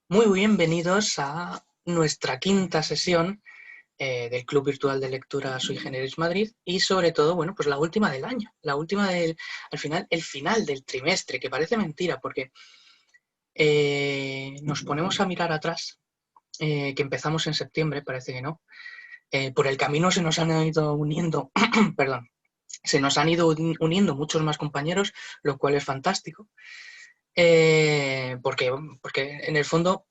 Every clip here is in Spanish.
Muy bienvenidos a nuestra quinta sesión del Club Virtual de Lectura Sui Generis Madrid y sobre todo, bueno, pues la última del año, la última al final, el final del trimestre, que parece mentira porque nos ponemos a mirar atrás, que empezamos en septiembre, parece que no. Por el camino se nos han ido uniendo, perdón, se nos han ido uniendo muchos más compañeros, lo cual es fantástico. Porque en el fondo,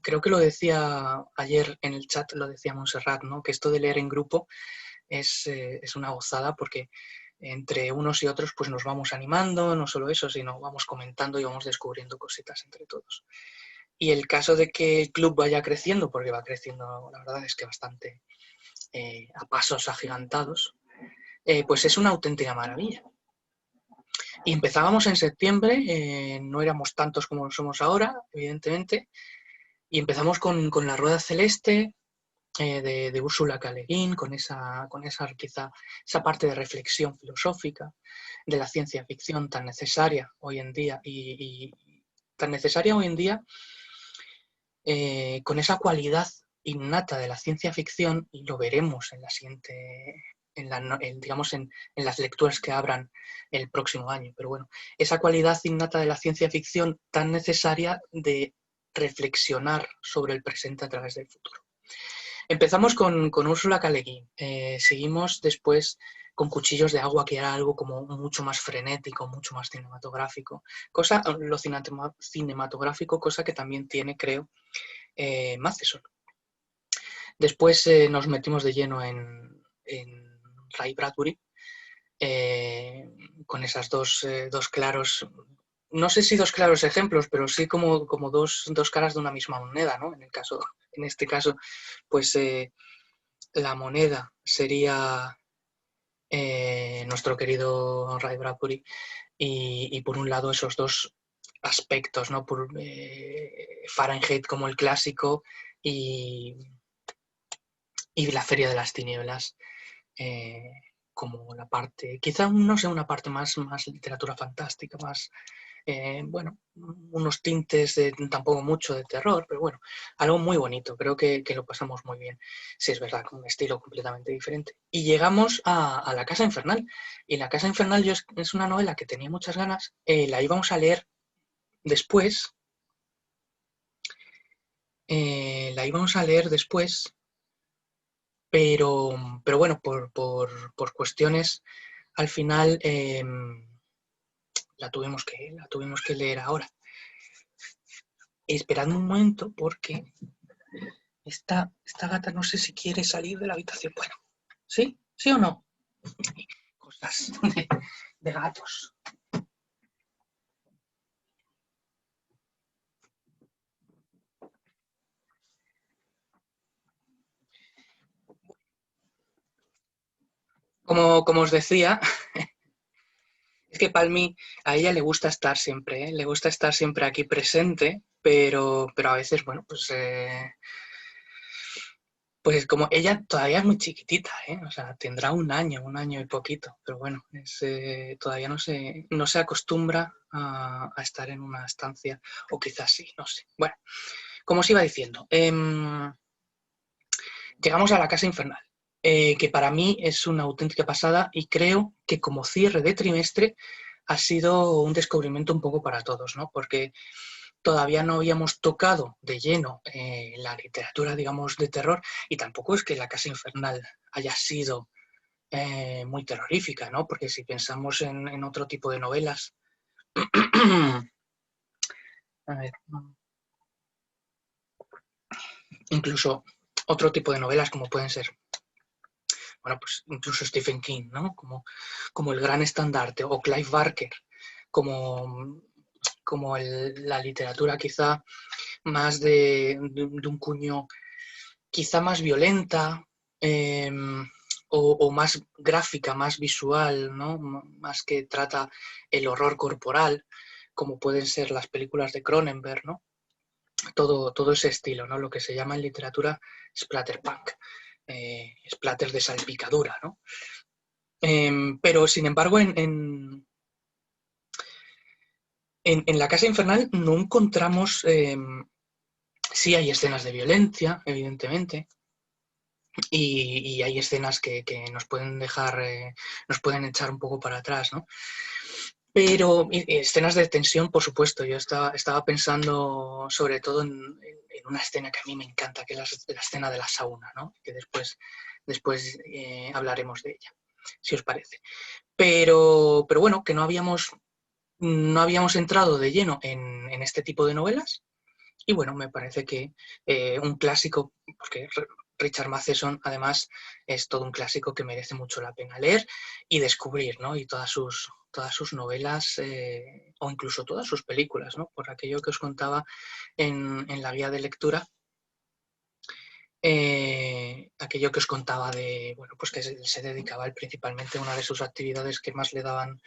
creo que lo decía ayer en el chat, lo decía Montserrat, ¿no? Que esto de leer en grupo es una gozada porque entre unos y otros pues nos vamos animando, no solo eso, sino vamos comentando y vamos descubriendo cositas entre todos. Y el caso de que el club vaya creciendo, porque va creciendo, la verdad es que bastante a pasos agigantados, pues es una auténtica maravilla. Y empezábamos en septiembre, no éramos tantos como somos ahora, evidentemente, y empezamos con La Rueda Celeste de Úrsula K. Le Guin, con esa quizá esa parte de reflexión filosófica de la ciencia ficción tan necesaria hoy en día y tan necesaria hoy en día con esa cualidad innata de la ciencia ficción, y lo veremos en la siguiente, digamos en las lecturas que abran el próximo año, pero bueno, esa cualidad innata de la ciencia ficción tan necesaria de reflexionar sobre el presente a través del futuro. Empezamos con Úrsula K. Le Guin, seguimos después con Cuchillos de Agua, que era algo como mucho más frenético, mucho más cinematográfico, lo cinematográfico, cosa que también tiene, creo, Matheson. Después nos metimos de lleno en Ray Bradbury, con esas dos claros, no sé si dos claros ejemplos, pero sí como dos caras de una misma moneda, ¿no? En este caso, pues la moneda sería nuestro querido Ray Bradbury y por un lado esos dos aspectos, ¿no? Por Fahrenheit como el clásico y La Feria de las Tinieblas eh, como la parte, quizá no sé, una parte más literatura fantástica, más, bueno, unos tintes de tampoco mucho de terror, pero bueno, algo muy bonito, creo que lo pasamos muy bien, si es verdad, con un estilo completamente diferente. Y llegamos a La Casa Infernal, y La Casa Infernal es una novela que tenía muchas ganas, la íbamos a leer después, la íbamos a leer después, pero bueno, por cuestiones, al final la tuvimos que leer ahora. Esperad un momento porque esta gata no sé si quiere salir de la habitación. Bueno, ¿sí? ¿Sí o no? Cosas de gatos. Como os decía, es que Palmi a ella le gusta estar siempre, ¿eh? Le gusta estar siempre aquí presente, pero a veces, bueno, pues como ella todavía es muy chiquitita, ¿eh? O sea, tendrá un año y poquito, pero bueno, todavía no se acostumbra a estar en una estancia, o quizás sí, no sé. Bueno, como os iba diciendo, llegamos a La Casa Infernal, que para mí es una auténtica pasada y creo que como cierre de trimestre ha sido un descubrimiento un poco para todos, ¿no? Porque todavía no habíamos tocado de lleno la literatura, digamos, de terror, y tampoco es que La Casa Infernal haya sido muy terrorífica, ¿no? Porque si pensamos en otro tipo de novelas, a ver, incluso otro tipo de novelas como pueden ser, bueno, pues incluso Stephen King, ¿no? Como El Gran Estandarte, o Clive Barker, como la literatura quizá más de un cuño quizá más violenta, eh, o más gráfica, más visual, ¿no? Más que trata el horror corporal, como pueden ser las películas de Cronenberg, ¿no? Todo ese estilo, ¿no? Lo que se llama en literatura splatterpunk, splatter de salpicadura, ¿no? Pero sin embargo, en La Casa Infernal no encontramos Sí hay escenas de violencia, evidentemente, y hay escenas que nos pueden dejar, nos pueden echar un poco para atrás, ¿no? Pero escenas de tensión, por supuesto. Yo estaba pensando sobre todo en una escena que a mí me encanta, que es la escena de la sauna, ¿no? Que después hablaremos de ella, si os parece. Pero bueno, que no habíamos entrado de lleno en este tipo de novelas. Y bueno, me parece que un clásico, porque Richard Matheson además es todo un clásico que merece mucho la pena leer y descubrir, ¿no? Y todas sus novelas o incluso todas sus películas, ¿no? Por aquello que os contaba en la guía de lectura, aquello que os contaba de, bueno, pues que se dedicaba él principalmente, una de sus actividades que más le daban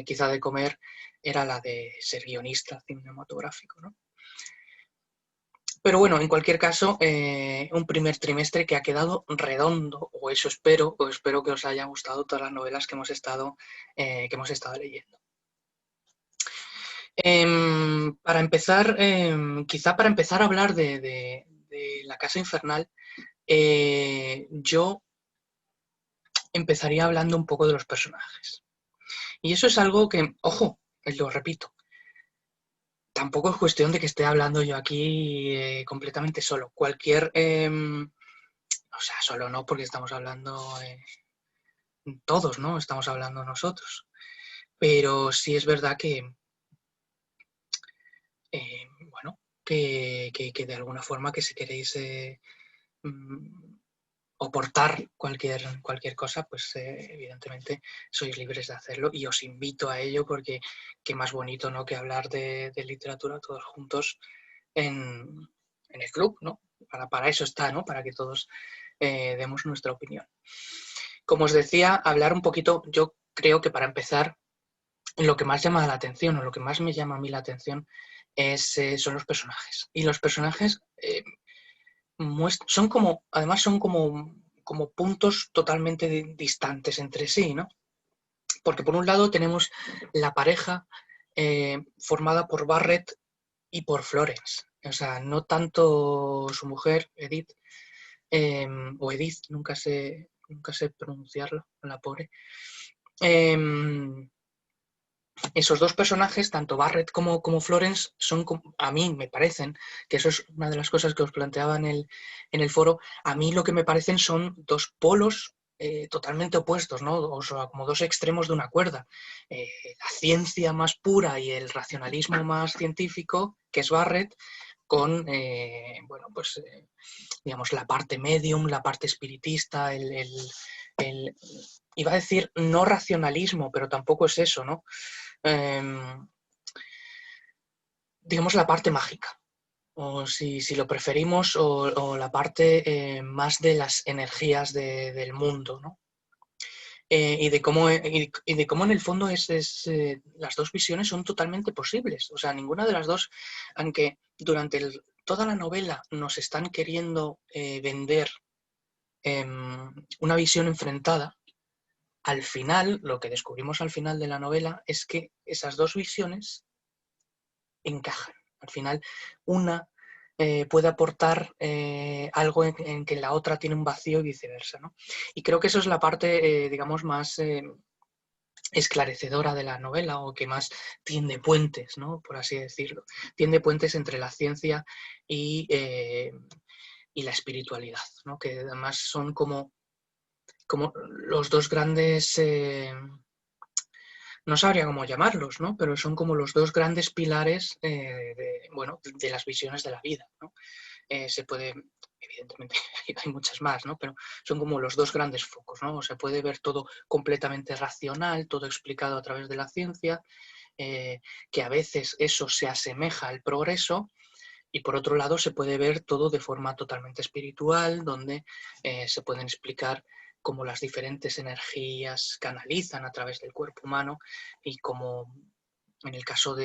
quizá de comer era la de ser guionista cinematográfico, ¿no? Pero bueno, en cualquier caso, un primer trimestre que ha quedado redondo, o eso espero, o espero que os haya gustado todas las novelas que hemos estado leyendo. Para empezar, quizá para empezar a hablar de La Casa Infernal, yo empezaría hablando un poco de los personajes. Y eso es algo que, ojo, lo repito, tampoco es cuestión de que esté hablando yo aquí completamente solo. O sea, solo no, porque estamos hablando todos, ¿no? Estamos hablando nosotros. Pero sí es verdad que, bueno, que de alguna forma que si queréis mm, aportar cualquier cosa, pues evidentemente sois libres de hacerlo y os invito a ello porque qué más bonito, ¿no? Que hablar de literatura todos juntos en, en el club, ¿no? Para eso está, ¿no? Para que todos demos nuestra opinión. Como os decía, hablar un poquito, yo creo que para empezar, lo que más llama la atención o lo que más me llama a mí la atención son los personajes. Y los personajes son como, además son como puntos totalmente distantes entre sí, ¿no? Porque por un lado tenemos la pareja formada por Barrett y por Florence. O sea, no tanto su mujer, Edith, o Edith, nunca sé pronunciarlo, la pobre. Esos dos personajes, tanto Barrett como Florence, son, a mí me parecen, que eso es una de las cosas que os planteaba en el foro, a mí lo que me parecen son dos polos totalmente opuestos, ¿no? O sea, como dos extremos de una cuerda. La ciencia más pura y el racionalismo más científico, que es Barrett, con, bueno, pues, digamos, la parte medium, la parte espiritista, iba a decir no racionalismo, pero tampoco es eso, ¿no? Digamos la parte mágica, o si lo preferimos, o la parte más de las energías del mundo, ¿no? Y de cómo en el fondo las dos visiones son totalmente posibles. O sea, ninguna de las dos, aunque durante toda la novela nos están queriendo vender una visión enfrentada, al final, lo que descubrimos al final de la novela es que esas dos visiones encajan. Al final, una puede aportar algo en que la otra tiene un vacío y viceversa, ¿no? Y creo que eso es la parte, digamos, más esclarecedora de la novela o que más tiende puentes, ¿no? Por así decirlo. Tiende puentes entre la ciencia y la espiritualidad, ¿no? Que además son como los dos grandes... no sabría cómo llamarlos, ¿no? Pero son como los dos grandes pilares de las visiones de la vida, ¿no? Se puede, evidentemente, hay muchas más, ¿no? Pero son como los dos grandes focos, ¿no? Se puede ver todo completamente racional, todo explicado a través de la ciencia, que a veces eso se asemeja al progreso, y por otro lado se puede ver todo de forma totalmente espiritual, donde se pueden explicar cómo las diferentes energías canalizan a través del cuerpo humano y cómo en el caso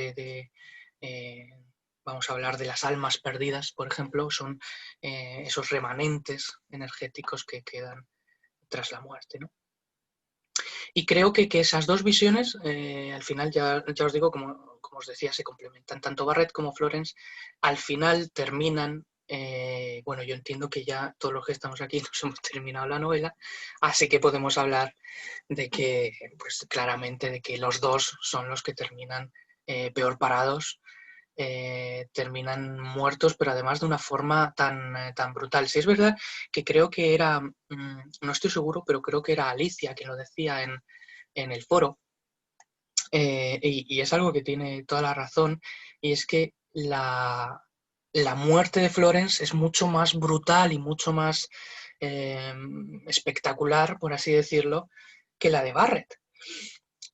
vamos a hablar de las almas perdidas, por ejemplo, son esos remanentes energéticos que quedan tras la muerte, ¿no? Y creo que esas dos visiones, al final ya os digo, como como os decía, se complementan. Tanto Barrett como Florence al final terminan, bueno, yo entiendo que ya todos los que estamos aquí nos hemos terminado la novela, así que podemos hablar de que, pues claramente, de que los dos son los que terminan peor parados, terminan muertos, pero además de una forma tan brutal. Sí es verdad que creo que era, no estoy seguro, pero creo que era Alicia quien lo decía en el foro, y es algo que tiene toda la razón, y es que la muerte de Florence es mucho más brutal y mucho más espectacular, por así decirlo, que la de Barrett.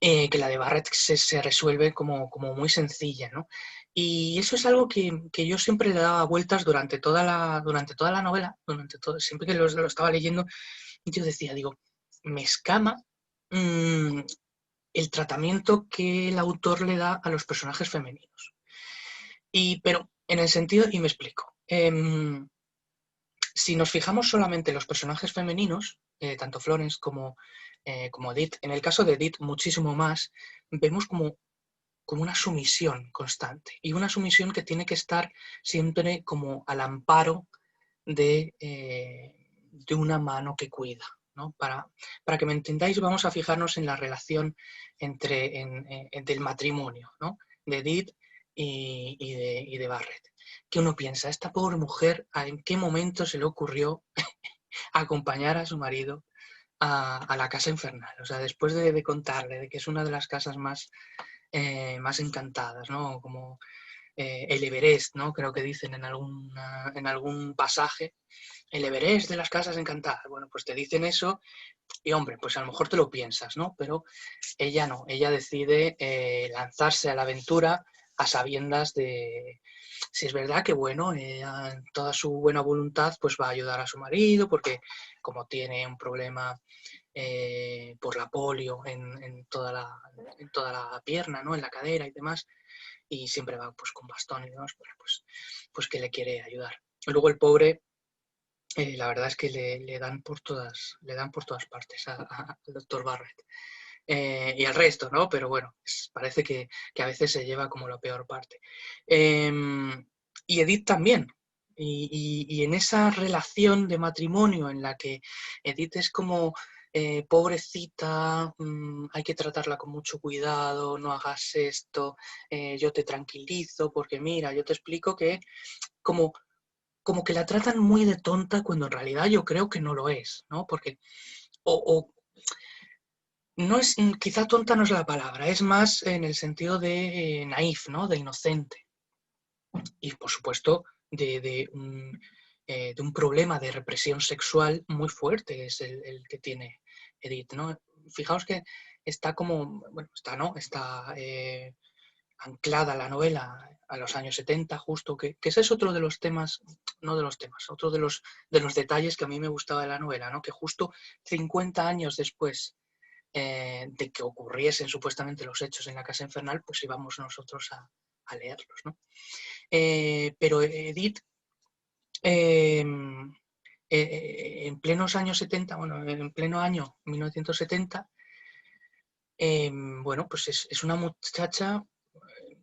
Que la de Barrett se resuelve como muy sencilla, ¿no? Y eso es algo que yo siempre le daba vueltas durante toda la novela, siempre que lo estaba leyendo, yo decía, digo, me escama el tratamiento que el autor le da a los personajes femeninos. Pero en el sentido, y me explico, si nos fijamos solamente en los personajes femeninos, tanto Florence como Edith, en el caso de Edith muchísimo más, vemos como una sumisión constante y una sumisión que tiene que estar siempre como al amparo de una mano que cuida, ¿no? Para que me entendáis, vamos a fijarnos en la relación del matrimonio, ¿no? De Edith y de Barrett. Que uno piensa, esta pobre mujer, ¿en qué momento se le ocurrió acompañar a su marido a la casa infernal? O sea, después de contarle de que es una de las casas más encantadas, ¿no? Como el Everest, ¿no? Creo que dicen en algún pasaje, el Everest de las casas encantadas. Bueno, pues te dicen eso y, hombre, pues a lo mejor te lo piensas, ¿no? Pero ella no, ella decide lanzarse a la aventura a sabiendas de, si es verdad que, bueno, en toda su buena voluntad, pues va a ayudar a su marido, porque como tiene un problema por la polio en toda la pierna, ¿no? En la cadera y demás, y siempre va pues con bastón y demás, bueno, pues que le quiere ayudar. Y luego el pobre, la verdad es que le dan por todas partes al doctor Barrett. Y al resto, ¿no? Pero bueno, parece que a veces se lleva como la peor parte. Y Edith también. Y en esa relación de matrimonio en la que Edith es como pobrecita, hay que tratarla con mucho cuidado, no hagas esto, yo te tranquilizo, porque mira, yo te explico que como que la tratan muy de tonta cuando en realidad yo creo que no lo es, ¿no? Porque o no es, quizá tonta no es la palabra, es más en el sentido de naif, ¿no? De inocente. Y por supuesto de un problema de represión sexual muy fuerte es el que tiene Edith, ¿no? Fijaos que está como, bueno, está anclada la novela a los años 70 justo, que ese es otro de los temas, no de los temas, otro de los detalles que a mí me gustaba de la novela, ¿no? Que justo 50 años después de que ocurriesen supuestamente los hechos en la casa infernal, pues íbamos nosotros a leerlos, ¿no? Pero Edith, en plenos años 70, bueno, en pleno año 1970, bueno, pues es una muchacha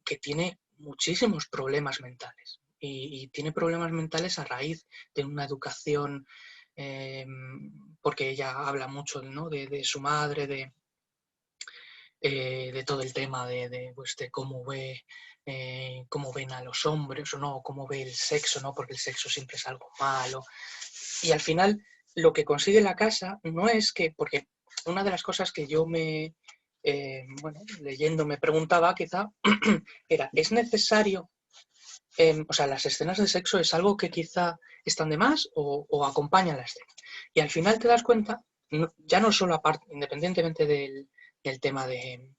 que tiene muchísimos problemas mentales y tiene problemas mentales a raíz de una educación, porque ella habla mucho, ¿no? de su madre, de todo el tema pues, de cómo ven a los hombres o no, cómo ve el sexo, ¿no? Porque el sexo siempre es algo malo. Y al final lo que consigue la casa no es que, porque una de las cosas que yo bueno, leyendo me preguntaba quizá, era, ¿es necesario? O sea, las escenas de sexo es algo que quizá están de más o acompañan la escena. Y al final te das cuenta, ya no solo aparte, independientemente del tema de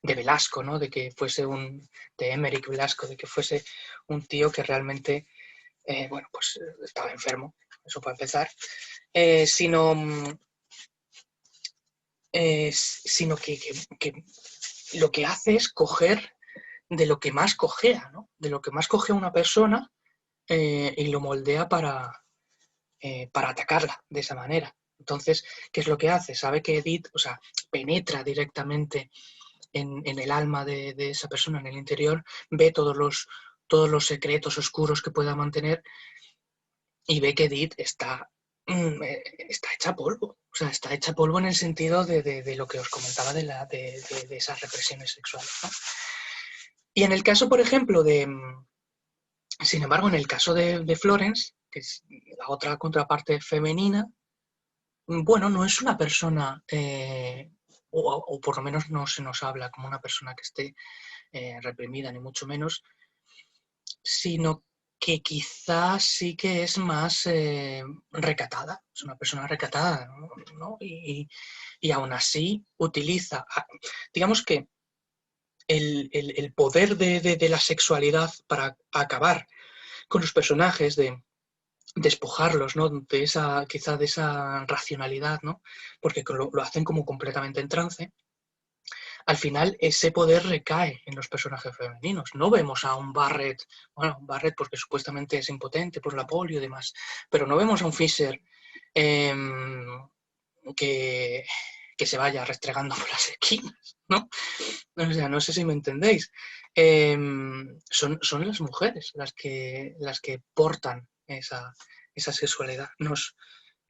Velasco, ¿no? De que fuese de Emerick Velasco, de que fuese un tío que realmente, bueno, pues estaba enfermo, eso para empezar, sino que lo que hace es coger de lo que más cojea, ¿no? De lo que más cojea una persona y lo moldea para atacarla de esa manera. Entonces, ¿qué es lo que hace? Sabe que Edith, o sea, penetra directamente en el alma de esa persona, en el interior, ve todos los secretos oscuros que pueda mantener y ve que Edith está hecha polvo. O sea, está hecha polvo en el sentido de lo que os comentaba de esas represiones sexuales, ¿no? Y en el caso, por ejemplo, sin embargo, en el caso de Florence, que es la otra contraparte femenina, bueno, no es una persona, o por lo menos no se nos habla como una persona que esté reprimida, ni mucho menos, sino que quizás sí que es más recatada, es una persona recatada, ¿no? Y aún así utiliza, digamos que el poder de la sexualidad para acabar con los personajes, de despojarlos, ¿no? De esa, quizá de esa racionalidad, ¿no? Porque lo hacen como completamente en trance. Al final ese poder recae en los personajes femeninos. No vemos a un Barrett, bueno, un Barrett porque supuestamente es impotente por la polio y demás, pero no vemos a un Fisher eh, que, que se vaya restregando por las esquinas, ¿no? O sea, no sé si me entendéis. Son las mujeres las que portan esa sexualidad. Nos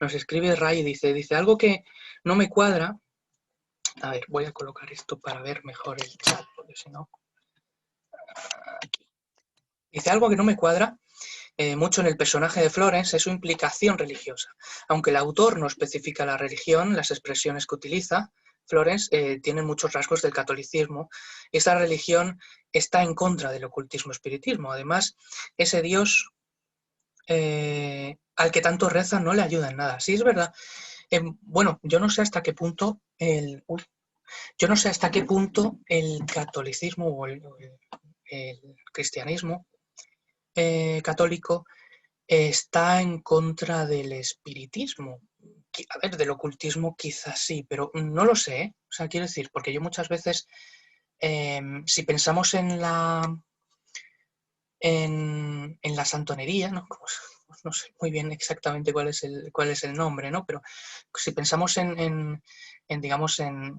escribe Ray y dice algo que no me cuadra. A ver, voy a colocar esto para ver mejor el chat, porque si no... Aquí. Dice algo que no me cuadra mucho en el personaje de Florence es su implicación religiosa. Aunque el autor no especifica la religión, las expresiones que utiliza, Florence tiene muchos rasgos del catolicismo. Esa religión está en contra del ocultismo espiritismo. Además, ese Dios al que tanto reza no le ayuda en nada. Sí, es verdad. Bueno, yo no sé hasta qué punto yo no sé hasta qué punto el catolicismo o el cristianismo católico está en contra del espiritismo. A ver, del ocultismo quizás sí, pero no lo sé, ¿eh? O sea, quiero decir, porque yo muchas veces, si pensamos en la santonería, ¿no? No sé muy bien exactamente cuál es el nombre, ¿no? Pero si pensamos digamos, en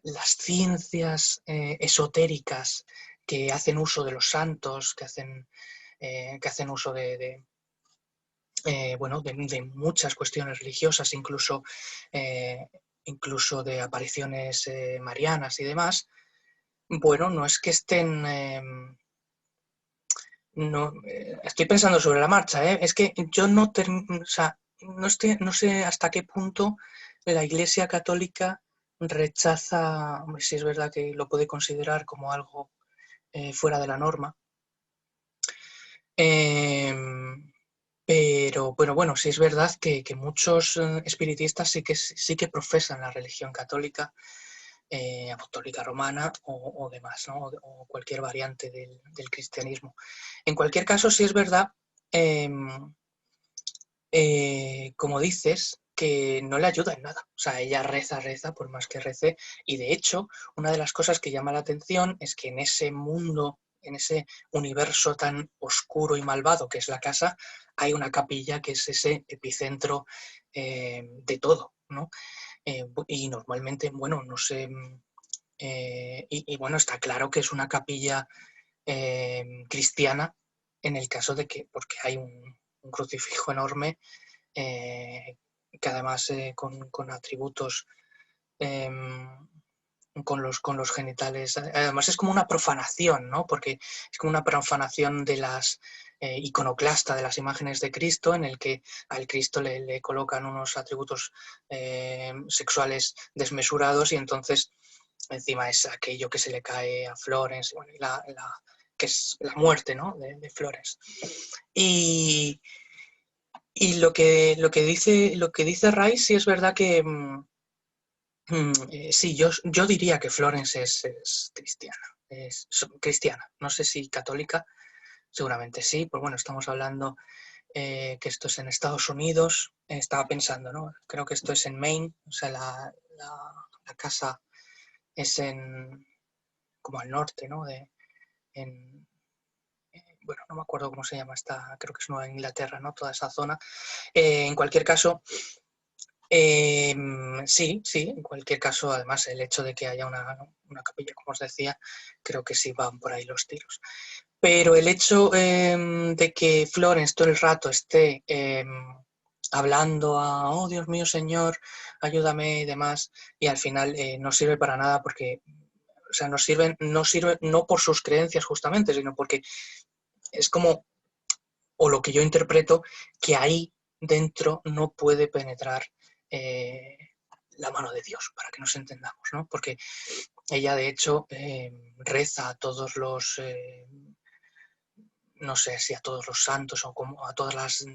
las ciencias esotéricas que hacen uso de los santos, que hacen uso bueno, de muchas cuestiones religiosas, eh, incluso de apariciones marianas y demás, bueno, no es que estén... no, estoy pensando sobre la marcha, ¿eh? Es que yo no, o sea, no sé hasta qué punto la Iglesia Católica rechaza, hombre, si es verdad que lo puede considerar como algo fuera de la norma, eh, pero bueno, sí es verdad que muchos espiritistas sí que profesan la religión católica, apostólica romana o demás, ¿no? O cualquier variante del cristianismo. En cualquier caso, sí es verdad, eh, como dices, que no le ayuda en nada. O sea, ella reza por más que rece. Y de hecho, una de las cosas que llama la atención es que en ese mundo, en ese universo tan oscuro y malvado que es la casa, hay una capilla que es ese epicentro de todo, ¿no? Y normalmente, bueno, no sé, y bueno, está claro que es una capilla cristiana en el caso de que, porque hay un crucifijo enorme eh, que además con atributos, eh, con los genitales, además es como una profanación, ¿no? Porque es como una profanación de las iconoclasta de las imágenes de Cristo, en el que al Cristo le colocan unos atributos sexuales desmesurados y entonces encima es aquello que se le cae a Florence, bueno, que es la muerte, ¿no? de Florence. Y, y lo que dice Rice sí es verdad que sí, yo diría que Florence es cristiana, es cristiana, no sé si católica, seguramente sí, pues bueno, estamos hablando que esto es en Estados Unidos, estaba pensando, ¿no? Creo que esto es en Maine, o sea, la casa es como al norte, ¿no? En, bueno, no me acuerdo cómo se llama esta, creo que es Nueva Inglaterra, ¿no? Toda esa zona. En cualquier caso, Sí, sí, en cualquier caso, además, el hecho de que haya una capilla, como os decía, creo que sí van por ahí los tiros. Pero el hecho de que Florence todo el rato esté hablando a, oh Dios mío, Señor, ayúdame y demás, y al final no sirve para nada porque, o sea, no sirve no por sus creencias justamente, sino porque es como, o lo que yo interpreto, que ahí dentro no puede penetrar eh, la mano de Dios, para que nos entendamos, ¿no? Porque ella, de hecho, reza a todos los, no sé si a todos los santos o como a todas las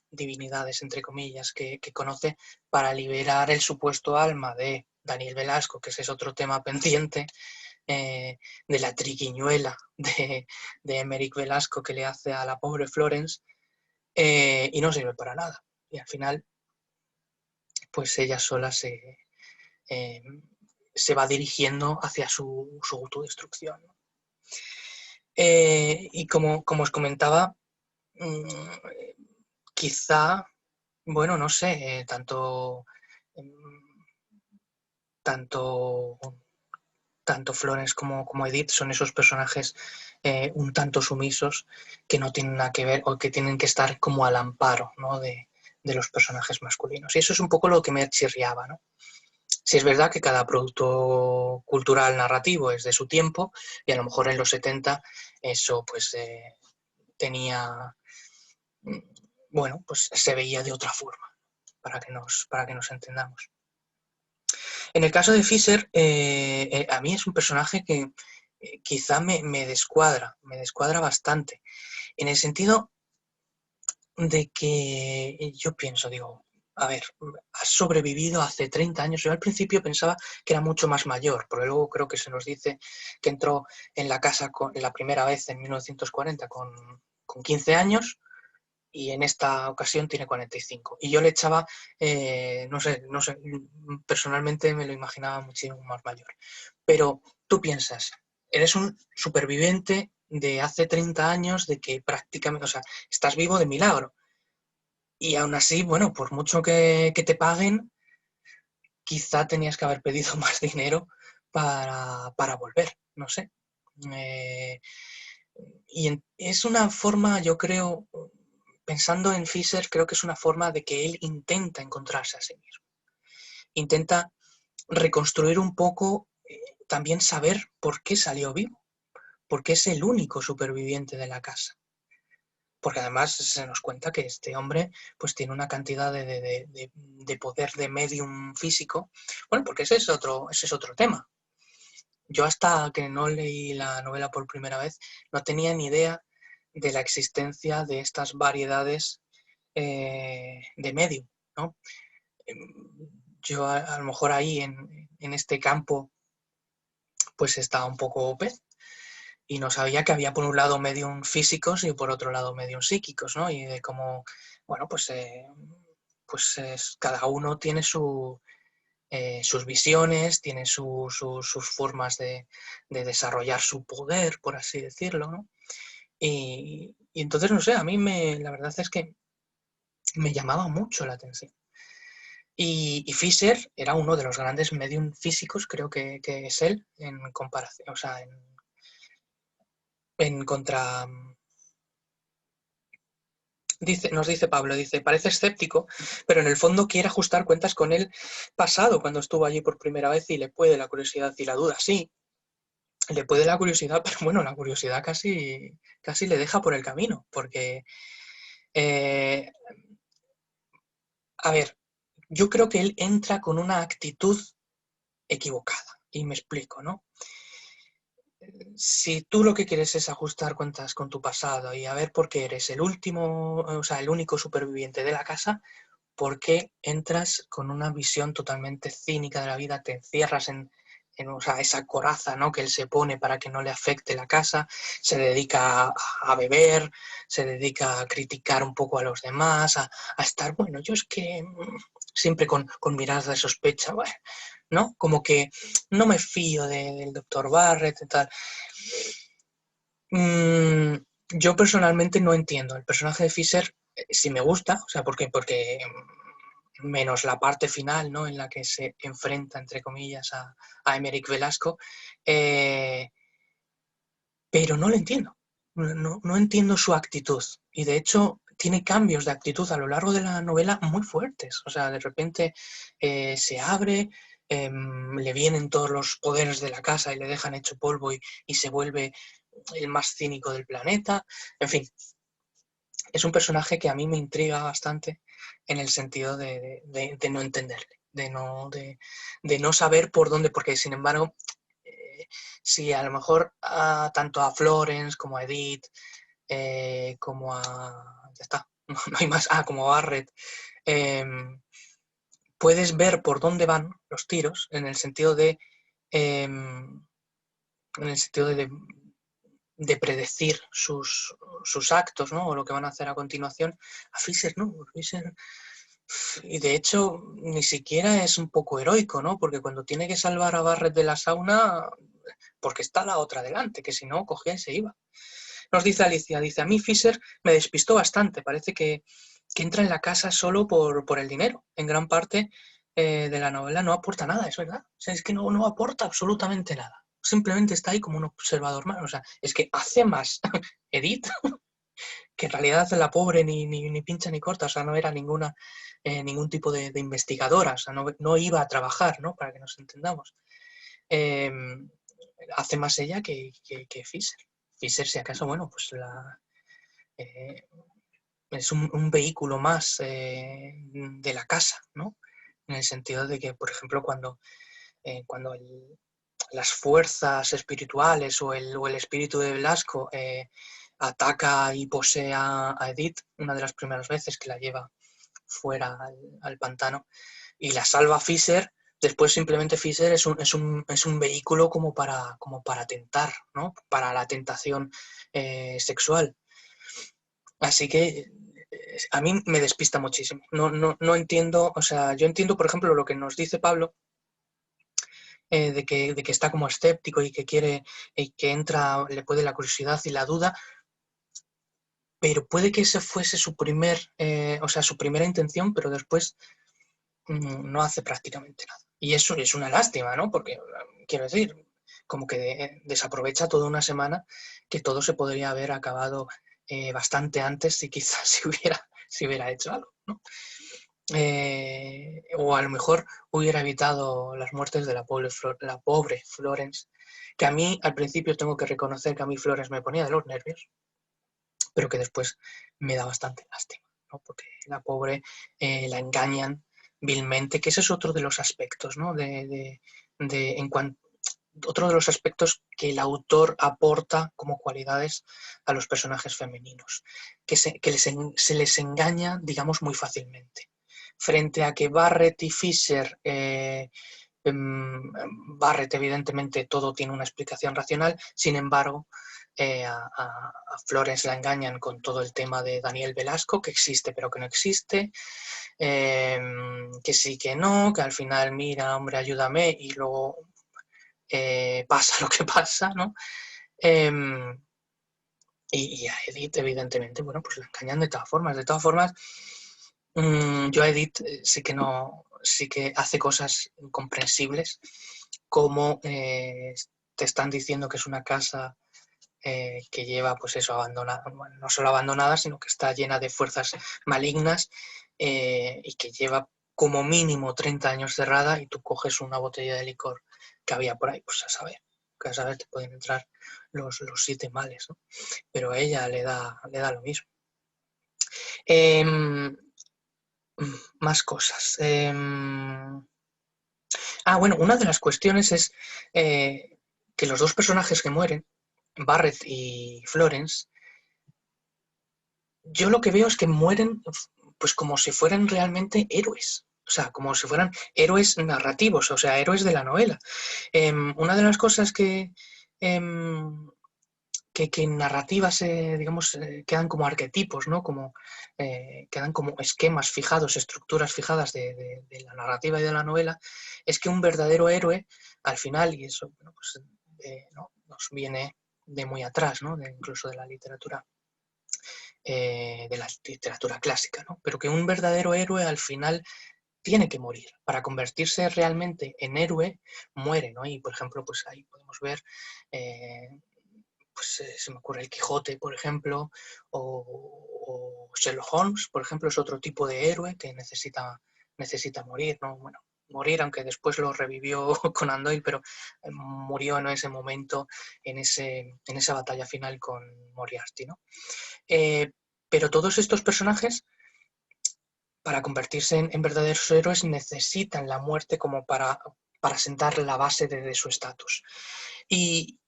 divinidades, entre comillas, que conoce, para liberar el supuesto alma de Daniel Velasco, que ese es otro tema pendiente, de la triquiñuela de Emeric Velasco que le hace a la pobre Florence, y no sirve para nada. Y al final, pues ella sola eh, se va dirigiendo hacia su autodestrucción, ¿no? Y como os comentaba, quizá, bueno, no sé, tanto, tanto Florence como Edith son esos personajes un tanto sumisos que no tienen nada que ver o que tienen que estar como al amparo, ¿no? de los personajes masculinos. Y eso es un poco lo que me chirriaba, ¿no? Si es verdad que cada producto cultural narrativo es de su tiempo y a lo mejor en los 70 eso pues tenía, bueno, pues se veía de otra forma, para que nos entendamos. En el caso de Fisher, a mí es un personaje que quizá me descuadra bastante, en el sentido de que yo pienso, digo, a ver, has sobrevivido hace 30 años. Yo al principio pensaba que era mucho más mayor, pero luego creo que se nos dice que entró en la casa la primera vez en 1940 con 15 años y en esta ocasión tiene 45. Y yo le echaba, no sé, personalmente me lo imaginaba muchísimo más mayor. Pero tú piensas, eres un superviviente de hace 30 años, de que prácticamente, o sea, estás vivo de milagro. Y aún así, bueno, por mucho que te paguen, quizá tenías que haber pedido más dinero para volver, no sé. Eh, es una forma, yo creo, pensando en Fisher, creo que es una forma de que él intenta encontrarse a sí mismo. Intenta reconstruir un poco, también saber por qué salió vivo, por qué es el único superviviente de la casa. Porque además se nos cuenta que este hombre pues tiene una cantidad de poder de medium físico. Bueno, porque ese es otro tema. Yo hasta que no leí la novela por primera vez no tenía ni idea de la existencia de estas variedades de medium, ¿no? Yo a lo mejor ahí en este campo pues estaba un poco pez y no sabía que había por un lado medium físicos y por otro lado medium psíquicos, ¿no? Y de cómo, bueno, cada uno tiene sus visiones, tiene sus formas de desarrollar su poder, por así decirlo, ¿no? Y entonces, no sé, a mí la verdad es que me llamaba mucho la atención. Y Fisher era uno de los grandes medium físicos, creo que es él, en comparación, o sea, en contra. Nos dice Pablo, dice, parece escéptico, pero en el fondo quiere ajustar cuentas con el pasado, cuando estuvo allí por primera vez y le puede la curiosidad y la duda. Sí, le puede la curiosidad, pero bueno, la curiosidad casi le deja por el camino, porque, eh, a ver, yo creo que él entra con una actitud equivocada, y me explico, ¿no? Si tú lo que quieres es ajustar cuentas con tu pasado y a ver por qué eres el último, o sea, el único superviviente de la casa, ¿por qué entras con una visión totalmente cínica de la vida? Te encierras o sea, esa coraza, ¿no?, que él se pone para que no le afecte la casa, se dedica a beber, se dedica a criticar un poco a los demás, a estar, bueno, yo es que siempre con miradas de sospecha, bueno, ¿no? Como que no me fío del doctor Barrett y tal. Yo personalmente no entiendo. El personaje de Fisher sí me gusta, o sea, porque menos la parte final, ¿no? En la que se enfrenta, entre comillas, a Emeric Velasco, pero no lo entiendo. No entiendo su actitud. Y de hecho tiene cambios de actitud a lo largo de la novela muy fuertes. O sea, de repente se abre, le vienen todos los poderes de la casa y le dejan hecho polvo y se vuelve el más cínico del planeta. En fin, es un personaje que a mí me intriga bastante en el sentido de no entenderle, de no saber por dónde, porque sin embargo, si a lo mejor tanto a Florence como a Edith, como a... ya está, no hay más, como a Barrett, puedes ver por dónde van los tiros en el sentido de predecir sus actos, ¿no? O lo que van a hacer a continuación. A Fisher no, Fisher... Y de hecho, ni siquiera es un poco heroico, ¿no? Porque cuando tiene que salvar a Barrett de la sauna, porque está la otra delante, que si no, cogía y se iba. Nos dice Alicia, dice, a mí Fisher me despistó bastante, parece que entra en la casa solo por el dinero. En gran parte de la novela no aporta nada, es verdad. O sea, es que no aporta absolutamente nada. Simplemente está ahí como un observador más. O sea, es que hace más Edith, que en realidad la pobre ni pincha ni corta, o sea, no era ningún tipo de investigadora, o sea, no iba a trabajar, ¿no? Para que nos entendamos. Hace más ella que Fisher. Fisher, si acaso, bueno, pues es un vehículo más de la casa, ¿no? En el sentido de que, por ejemplo, cuando las fuerzas espirituales o el espíritu de Velasco ataca y posee a Edith, una de las primeras veces que la lleva fuera al pantano, y la salva Fisher, después simplemente Fisher es un vehículo como para tentar, ¿no? Para la tentación sexual. Así que a mí me despista muchísimo. No entiendo, o sea, yo entiendo, por ejemplo, lo que nos dice Pablo, de que está como escéptico y que quiere, y que entra, le puede la curiosidad y la duda, pero puede que ese fuese su primera intención, pero después no hace prácticamente nada. Y eso es una lástima, ¿no? Porque, quiero decir, como que desaprovecha toda una semana que todo se podría haber acabado bastante antes si quizás si hubiera hecho algo, ¿no? O a lo mejor hubiera evitado las muertes de la pobre Florence, que a mí al principio tengo que reconocer que a mí Florence me ponía de los nervios, pero que después me da bastante lástima, ¿no? Porque la pobre la engañan vilmente, que ese es otro de los aspectos, ¿no? Otro de los aspectos que el autor aporta como cualidades a los personajes femeninos, que se les engaña, digamos, muy fácilmente. Frente a que Barrett y Fisher, Barrett evidentemente todo tiene una explicación racional, sin embargo, a Florence la engañan con todo el tema de Daniel Velasco, que existe pero que no existe, que sí que no, que al final, mira, hombre, ayúdame, y luego pasa lo que pasa, ¿no? Y a Edith, evidentemente, bueno, pues la engañan de todas formas. De todas formas, yo a Edith sí que hace cosas incomprensibles, como te están diciendo que es una casa que lleva, pues eso, abandonada, bueno, no solo abandonada, sino que está llena de fuerzas malignas y que lleva como mínimo 30 años cerrada, y tú coges una botella de licor que había por ahí, pues que a saber te pueden entrar los 7 males, ¿no? Pero a ella le da lo mismo. Más cosas. Bueno, una de las cuestiones es que los dos personajes que mueren, Barrett y Florence, yo lo que veo es que mueren pues como si fueran realmente héroes. O sea, como si fueran héroes narrativos, o sea, héroes de la novela. Una de las cosas que en narrativas, digamos, quedan como arquetipos, ¿no? Quedan como esquemas fijados, estructuras fijadas de la narrativa y de la novela, es que un verdadero héroe, al final, y eso bueno, pues, ¿no? Nos viene de muy atrás, ¿no? Incluso de la literatura clásica, ¿no? Pero que un verdadero héroe al final tiene que morir. Para convertirse realmente en héroe, muere, ¿no? Y, por ejemplo, pues ahí podemos ver, se me ocurre el Quijote, por ejemplo, o Sherlock Holmes, por ejemplo, es otro tipo de héroe que necesita morir, ¿no? Bueno, morir, aunque después lo revivió Conan Doyle, pero murió en ese momento, en esa batalla final con Moriarty, ¿no? Pero todos estos personajes, para convertirse en verdaderos héroes, necesitan la muerte como para sentar la base de su estatus. Y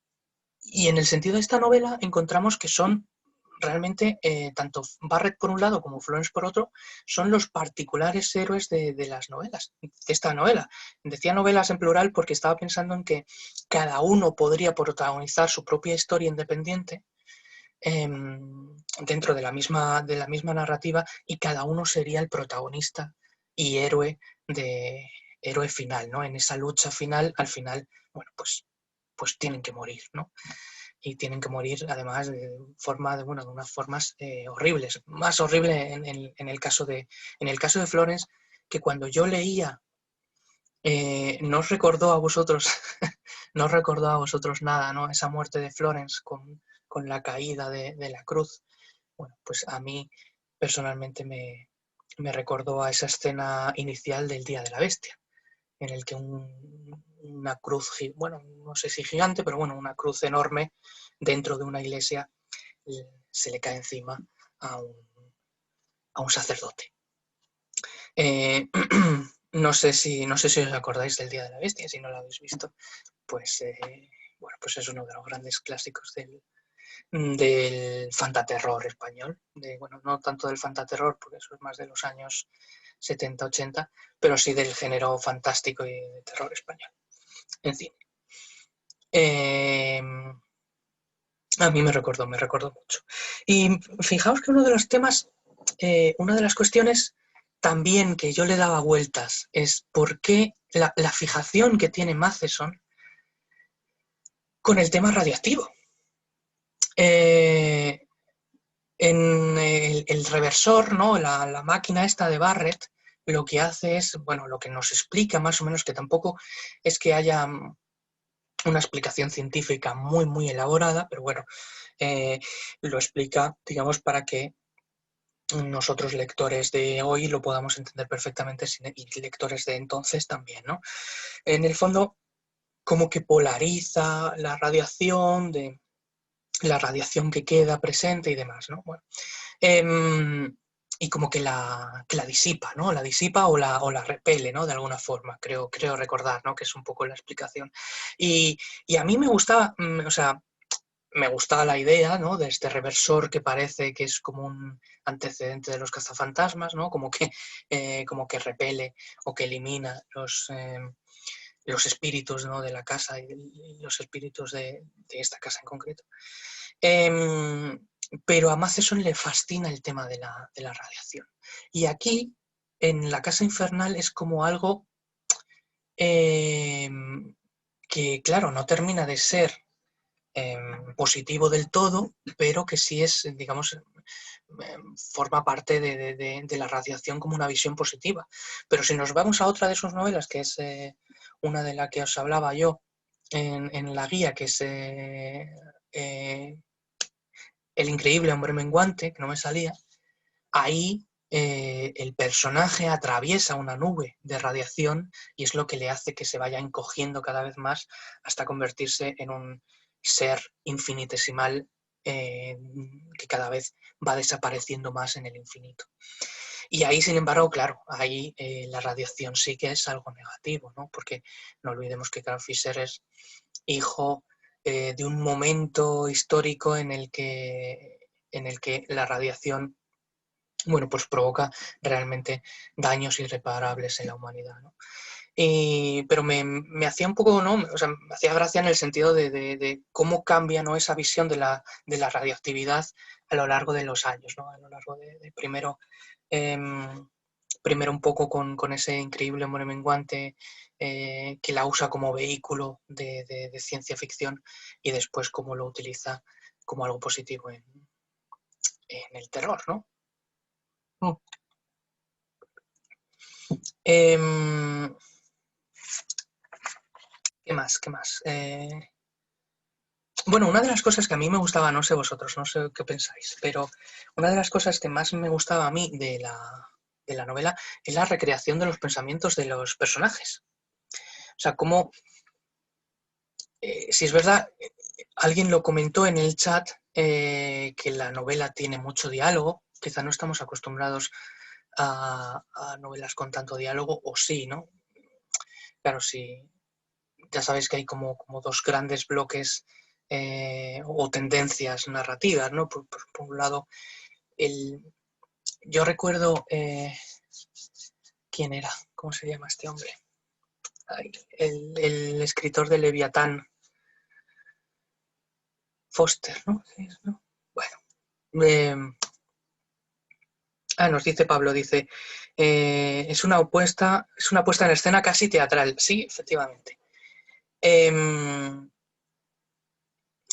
en el sentido de esta novela encontramos que son realmente, tanto Barrett por un lado como Florence por otro, son los particulares héroes de las novelas, de esta novela. Decía novelas en plural porque estaba pensando en que cada uno podría protagonizar su propia historia independiente, dentro de la misma narrativa, y cada uno sería el protagonista y héroe final, ¿no? En esa lucha final, al final, bueno, pues tienen que morir, ¿no? Y tienen que morir además de unas formas horribles. Más horrible en el caso de Florence, que cuando yo leía, no os recordó a vosotros no os recordó a vosotros nada, ¿no? Esa muerte de Florence con la caída de la cruz. Bueno, pues a mí personalmente me recordó a esa escena inicial del Día de la Bestia, en el que una cruz, bueno, no sé si gigante, pero bueno, una cruz enorme dentro de una iglesia se le cae encima a un sacerdote. No sé si os acordáis del Día de la Bestia, si no lo habéis visto, pues bueno, pues es uno de los grandes clásicos del fantaterror español. Bueno, no tanto del fantaterror, porque eso es más de los años 70, 80, pero sí del género fantástico y de terror español. En fin. A mí me recordó mucho. Y fijaos que uno de los temas, una de las cuestiones también que yo le daba vueltas es por qué la fijación que tiene Matheson con el tema radiactivo. En el reversor, ¿no? La máquina esta de Barrett, lo que hace es, bueno, lo que nos explica más o menos, que tampoco es que haya una explicación científica muy, muy elaborada, pero bueno, lo explica, digamos, para que nosotros lectores de hoy lo podamos entender perfectamente, y lectores de entonces también, ¿no? En el fondo, como que polariza la radiación que queda presente y demás, ¿no? Bueno, y como que la disipa, ¿no? La disipa o la repele, ¿no? De alguna forma, creo recordar, ¿no? Que es un poco la explicación. Y a mí me gustaba, o sea, me gustaba la idea, ¿no? De este reversor que parece que es como un antecedente de los cazafantasmas, ¿no? Como que repele o que elimina los espíritus, ¿no? De la casa y los espíritus de esta casa en concreto. Pero a Matheson le fascina el tema de la radiación. Y aquí, en La Casa Infernal, es como algo que, claro, no termina de ser positivo del todo, pero que sí es, digamos, forma parte de la radiación como una visión positiva. Pero si nos vamos a otra de sus novelas, que es una de la que os hablaba yo en la guía, que es El increíble hombre menguante, que no me salía, ahí el personaje atraviesa una nube de radiación y es lo que le hace que se vaya encogiendo cada vez más hasta convertirse en un ser infinitesimal, que cada vez va desapareciendo más en el infinito. Y ahí, sin embargo, claro, ahí la radiación sí que es algo negativo, ¿no? Porque no olvidemos que Carl Fisher es hijo de un momento histórico en el que la radiación, bueno, pues provoca realmente daños irreparables en la humanidad, ¿no? Pero me hacía un poco, ¿no? O sea, me hacía gracia en el sentido de cómo cambia, ¿no? Esa visión de la radioactividad a lo largo de los años, ¿no? A lo largo de primero, un poco con ese increíble hombre menguante, que la usa como vehículo de ciencia ficción, y después cómo lo utiliza como algo positivo en el terror, ¿no? Em, ¿Qué más? ¿Qué más? Bueno, una de las cosas que a mí me gustaba, no sé vosotros, no sé qué pensáis, pero una de las cosas que más me gustaba a mí de la novela es la recreación de los pensamientos de los personajes. O sea, cómo, si es verdad, alguien lo comentó en el chat, que la novela tiene mucho diálogo, quizá no estamos acostumbrados a novelas con tanto diálogo, o sí, ¿no? Claro, sí, ya sabéis que hay como dos grandes bloques o tendencias narrativas, ¿no? Por un lado, el, yo recuerdo, ¿quién era? ¿Cómo se llama este hombre? Ay, el escritor de Leviatán, Foster, ¿no? ¿Sí? ¿No? Bueno, eh, nos dice Pablo, dice, es una puesta en escena casi teatral. Sí, efectivamente.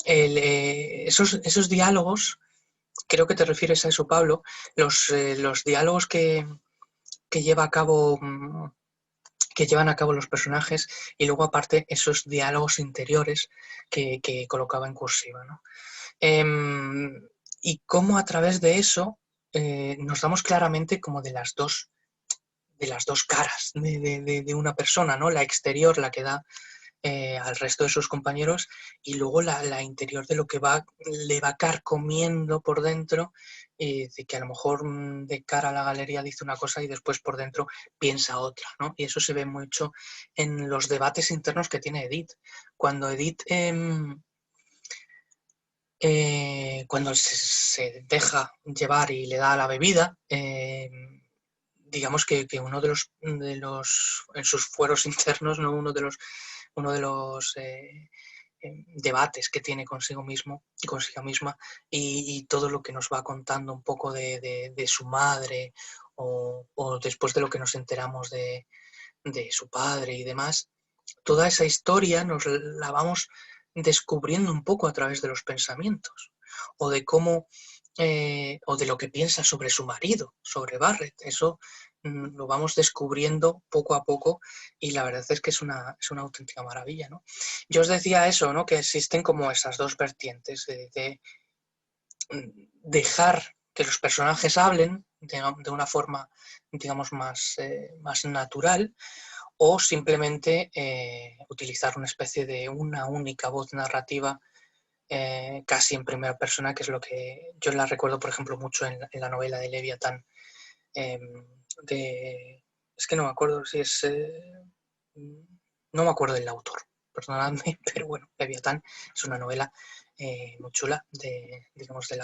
Esos diálogos, creo que te refieres a eso, Pablo, los diálogos que lleva a cabo, que llevan a cabo los personajes, y luego aparte esos diálogos interiores que colocaba en cursiva, ¿no? Y cómo a través de eso nos damos claramente como de las dos caras de una persona, ¿no? La exterior, la que da al resto de sus compañeros, y luego la interior de lo que le va carcomiendo por dentro, de que a lo mejor de cara a la galería dice una cosa y después por dentro piensa otra, ¿no? Y eso se ve mucho en los debates internos que tiene Edith. Cuando Edith, cuando se deja llevar y le da la bebida, digamos que uno en sus fueros internos, ¿no? Uno de los debates que tiene consigo mismo y consigo misma, y todo lo que nos va contando un poco de su madre, o después de lo que nos enteramos de su padre y demás, toda esa historia nos la vamos descubriendo un poco a través de los pensamientos, o de cómo, o de lo que piensa sobre su marido, sobre Barrett. Eso lo vamos descubriendo poco a poco, y la verdad es que es una auténtica maravilla, ¿no? Yo os decía eso, ¿no? Que existen como esas dos vertientes de dejar que los personajes hablen de una forma, digamos, más natural, o simplemente utilizar una especie de una única voz narrativa, casi en primera persona, que es lo que yo la recuerdo, por ejemplo, mucho en la novela de Leviatán. Eh, es que no me acuerdo si es... no me acuerdo del autor, perdonadme, pero bueno, Leviatán es una novela muy chula, digamos, de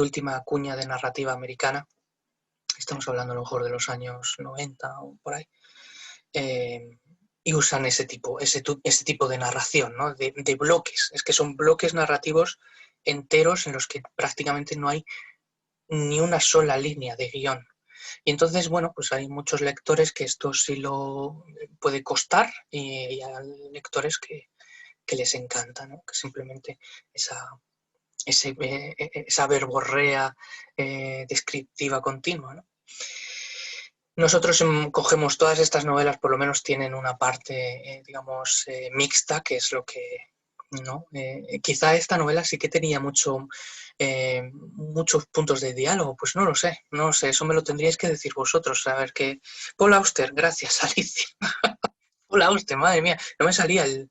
última cuña de narrativa americana. Estamos hablando a lo mejor de los años 90 o por ahí. Y usan ese tipo de narración, ¿no? De bloques. Es que son bloques narrativos enteros en los que prácticamente no hay ni una sola línea de guión. Y entonces, bueno, pues hay muchos lectores que esto sí lo puede costar, y hay lectores que les encanta, ¿no? Que simplemente esa verborrea descriptiva continua, ¿no? Nosotros cogemos todas estas novelas, por lo menos tienen una parte, digamos, mixta, que es lo que, ¿no? Quizá esta novela sí que tenía muchos puntos de diálogo, pues no lo sé, eso me lo tendríais que decir vosotros, a ver qué... Paul Auster, gracias, Alicia. Paul Auster, madre mía, no me salía el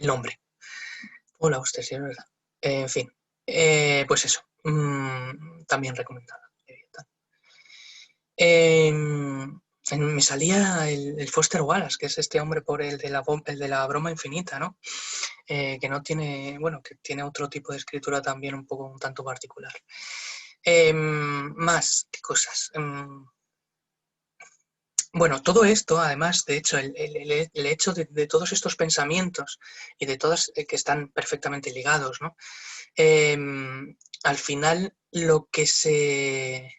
nombre. Paul Auster, sí, es verdad. En fin, pues eso, también recomendada. Me salía el Foster Wallace, que es este hombre por el de la broma infinita, ¿no? Que no tiene, bueno, que tiene otro tipo de escritura también un tanto particular. Más, ¿qué cosas? Bueno, todo esto, además, de hecho, el hecho de todos estos pensamientos y de todos que están perfectamente ligados, ¿no? Al final, lo que se...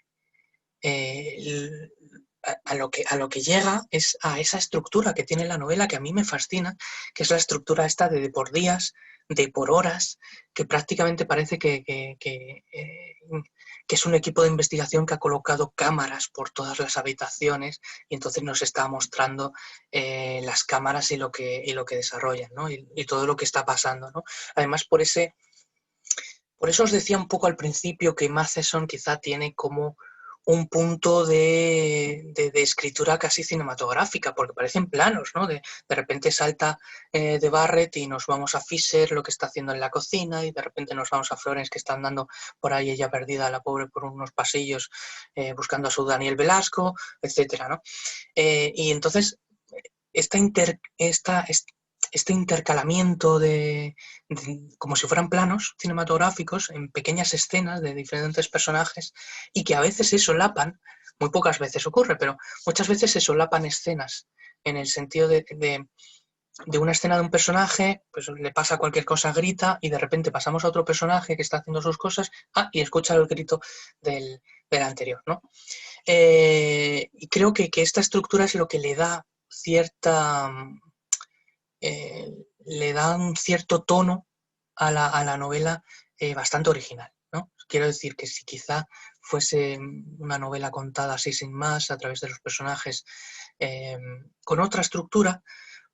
a lo que llega es a esa estructura que tiene la novela, que a mí me fascina, que es la estructura esta de por días, de por horas, que prácticamente parece que es un equipo de investigación que ha colocado cámaras por todas las habitaciones y entonces nos está mostrando las cámaras y lo que desarrollan, ¿no? Y todo lo que está pasando, ¿no? Además, por eso os decía un poco al principio que Matheson quizá tiene como un punto de escritura casi cinematográfica, porque parecen planos, ¿no? De repente salta de Barrett y nos vamos a Fisher, lo que está haciendo en la cocina, y de repente nos vamos a Florence, que está andando por ahí ella perdida, la pobre, por unos pasillos, buscando a su Daniel Velasco, etcétera, ¿no? Y entonces, este intercalamiento como si fueran planos cinematográficos en pequeñas escenas de diferentes personajes y que a veces se solapan, muy pocas veces ocurre, pero muchas veces se solapan escenas en el sentido de una escena de un personaje, pues le pasa cualquier cosa, grita, y de repente pasamos a otro personaje que está haciendo sus cosas, y escucha el grito del anterior, ¿no? Y creo que esta estructura es lo que le da le da un cierto tono a la novela bastante original, ¿no? Quiero decir que si quizá fuese una novela contada así sin más, a través de los personajes, con otra estructura,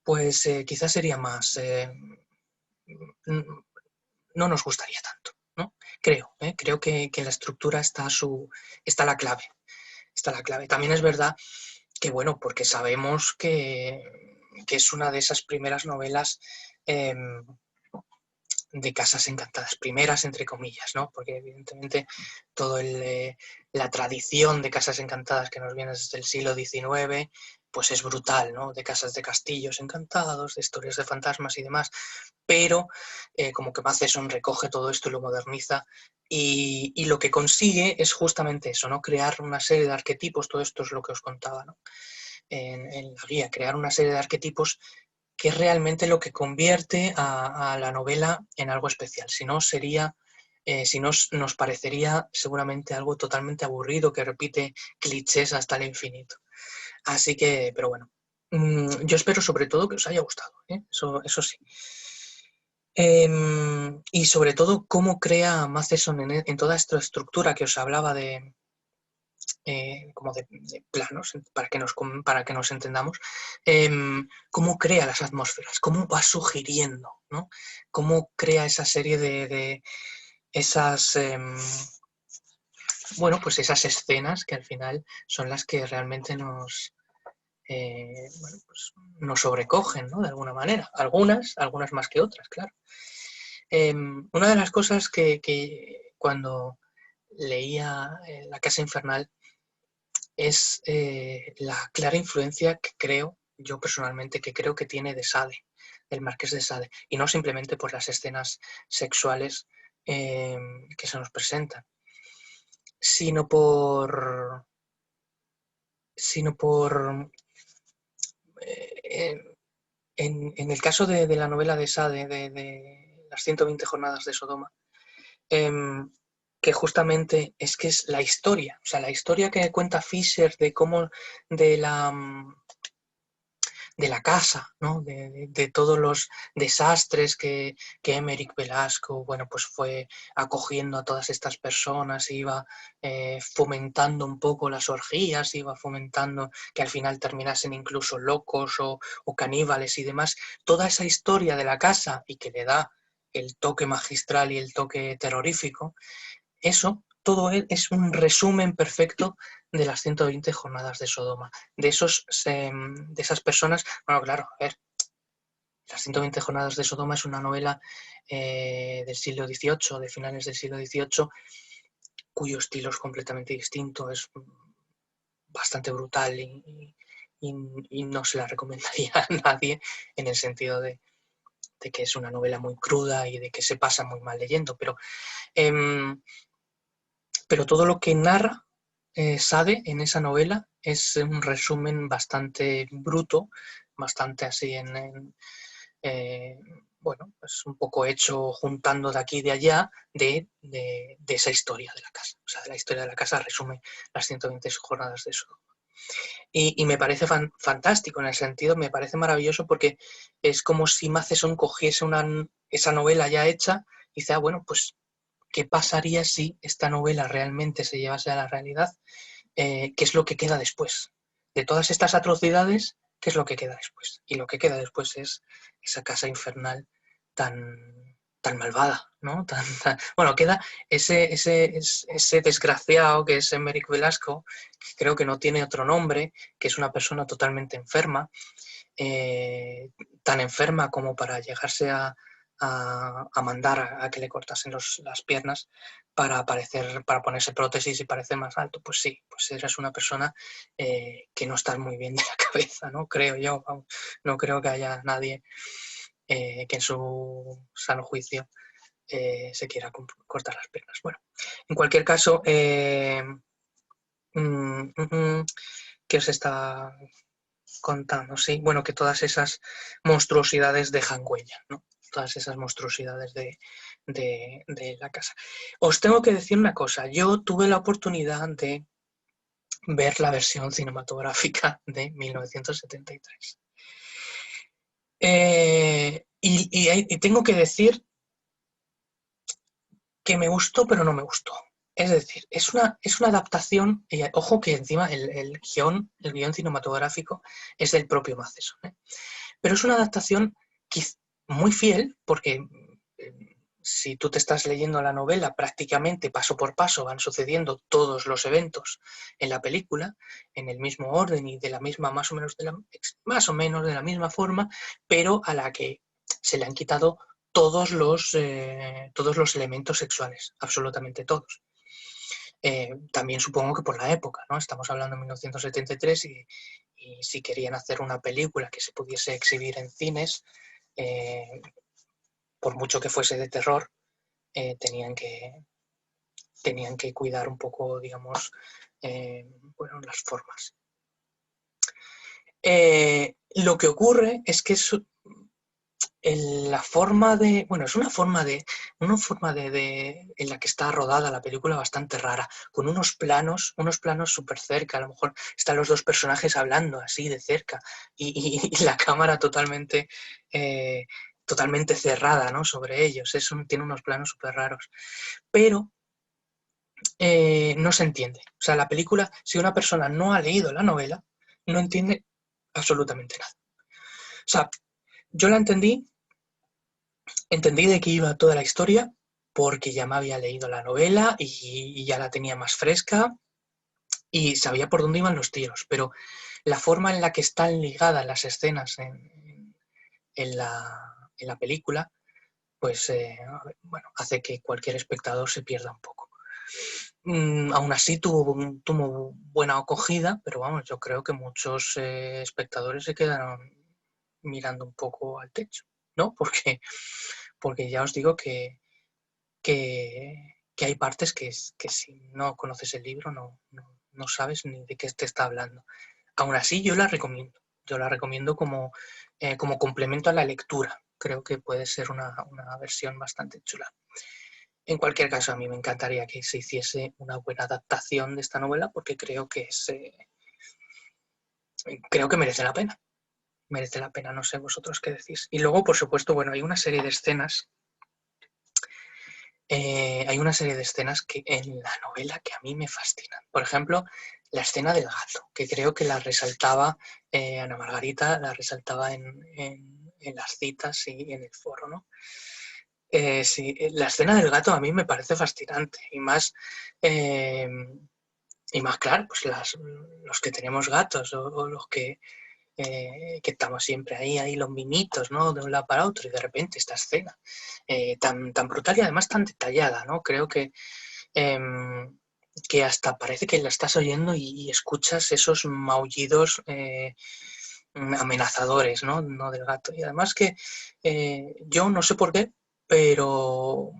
pues quizás sería más... no nos gustaría tanto, ¿no? Creo que la estructura está la clave. Está la clave. También es verdad que, bueno, porque sabemos que es una de esas primeras novelas de casas encantadas, primeras entre comillas, ¿no? Porque evidentemente toda la tradición de casas encantadas que nos viene desde el siglo XIX, pues es brutal, ¿no? De casas de castillos encantados, de historias de fantasmas y demás, pero como que Matheson recoge todo esto y lo moderniza y lo que consigue es justamente eso, ¿no? Crear una serie de arquetipos, todo esto es lo que os contaba, ¿no? En la guía, crear una serie de arquetipos que es realmente lo que convierte a la novela en algo especial. Si no, si no, nos parecería seguramente algo totalmente aburrido que repite clichés hasta el infinito. Así que, pero bueno, yo espero sobre todo que os haya gustado, ¿eh? Eso sí. Y sobre todo, cómo crea Matheson en toda esta estructura que os hablaba como de planos, para que nos entendamos, cómo crea las atmósferas, cómo va sugiriendo, ¿no? Cómo crea esa serie de esas, bueno, pues esas escenas que al final son las que realmente bueno, pues nos sobrecogen, ¿no? De alguna manera. Algunas más que otras, claro. Una de las cosas que cuando leía La Casa Infernal es la clara influencia que creo, yo personalmente, que creo que tiene de Sade, del Marqués de Sade, y no simplemente por las escenas sexuales que se nos presentan, sino por eh, en el caso de la novela de Sade, de las 120 jornadas de Sodoma, que justamente es la historia, o sea, la historia que cuenta Fisher de cómo, de la casa, ¿no? De todos los desastres que Emeric Velasco, bueno, pues fue acogiendo a todas estas personas, iba fomentando un poco las orgías, iba fomentando que al final terminasen incluso locos o caníbales y demás. Toda esa historia de la casa y que le da el toque magistral y el toque terrorífico, eso, todo es un resumen perfecto de las 120 jornadas de Sodoma, de esas personas. Bueno, claro, a ver, las 120 jornadas de Sodoma es una novela del siglo XVIII, de finales del siglo XVIII, cuyo estilo es completamente distinto, es bastante brutal y no se la recomendaría a nadie en el sentido de que es una novela muy cruda y de que se pasa muy mal leyendo, pero todo lo que narra Sade en esa novela es un resumen bastante bruto, bastante así eh, bueno, pues un poco hecho juntando de aquí y de allá de esa historia de la casa. O sea, de la historia de la casa resume las 120 jornadas de eso. Y me parece fantástico en el sentido, me parece maravilloso porque es como si Matheson cogiese esa novela ya hecha y dice, bueno, pues, ¿qué pasaría si esta novela realmente se llevase a la realidad? ¿Qué es lo que queda después? De todas estas atrocidades, ¿qué es lo que queda después? Y lo que queda después es esa casa infernal tan malvada, ¿no? Bueno, queda ese desgraciado que es Emeric Velasco, que creo que no tiene otro nombre, que es una persona totalmente enferma, tan enferma como para llegarse a mandar a que le cortasen las piernas para ponerse prótesis y parecer más alto. Pues sí, pues eres una persona que no está muy bien de la cabeza, ¿no? Creo yo, vamos, no creo que haya nadie que en su sano juicio se quiera cortar las piernas. Bueno, en cualquier caso, ¿qué os está contando? Sí, bueno, que todas esas monstruosidades dejan huella, ¿no? Todas esas monstruosidades de la casa. Os tengo que decir una cosa, yo tuve la oportunidad de ver la versión cinematográfica de 1973. Y tengo que decir que me gustó, pero no me gustó. Es decir, es una adaptación, y ojo que encima el guión cinematográfico es del propio Matheson, ¿eh? Pero es una adaptación muy fiel, porque si tú te estás leyendo la novela, prácticamente paso por paso van sucediendo todos los eventos en la película, en el mismo orden y de la misma, más o menos de la misma forma, pero a la que se le han quitado todos los elementos sexuales, absolutamente todos. También supongo que por la época, ¿no? Estamos hablando de 1973 y si querían hacer una película que se pudiese exhibir en cines, por mucho que fuese de terror, tenían que cuidar un poco, digamos, las formas. Lo que ocurre es que la forma de, bueno, es una forma en la que está rodada la película bastante rara, con unos planos súper cerca, a lo mejor están los dos personajes hablando así de cerca y la cámara totalmente cerrada, ¿no? Sobre ellos, tiene unos planos súper raros, pero no se entiende. O sea, la película, si una persona no ha leído la novela, no entiende absolutamente nada. O sea, yo la entendí de qué iba toda la historia porque ya me había leído la novela y ya la tenía más fresca y sabía por dónde iban los tiros, pero la forma en la que están ligadas las escenas en la película, pues bueno, hace que cualquier espectador se pierda un poco. Aún así tuvo buena acogida, pero vamos, yo creo que muchos espectadores se quedaron mirando un poco al techo, ¿no? Porque ya os digo que hay partes que si no conoces el libro no sabes ni de qué te está hablando. Aún así, yo la recomiendo. Yo la recomiendo como complemento a la lectura. Creo que puede ser una versión bastante chula. En cualquier caso, a mí me encantaría que se hiciese una buena adaptación de esta novela porque creo que merece la pena. Merece la pena, no sé vosotros qué decís. Y luego, por supuesto, bueno, hay una serie de escenas que en la novela que a mí me fascinan. Por ejemplo, la escena del gato, que creo que la resaltaba Ana Margarita, la resaltaba en las citas y en el foro, ¿no? Sí, la escena del gato a mí me parece fascinante y más claro, pues los que tenemos gatos o los que estamos siempre ahí los mimitos, ¿no? De un lado para otro y de repente esta escena tan brutal y además tan detallada, ¿no? Creo que hasta parece que la estás oyendo y escuchas esos maullidos amenazadores, ¿no? Del gato. Y además que yo no sé por qué, pero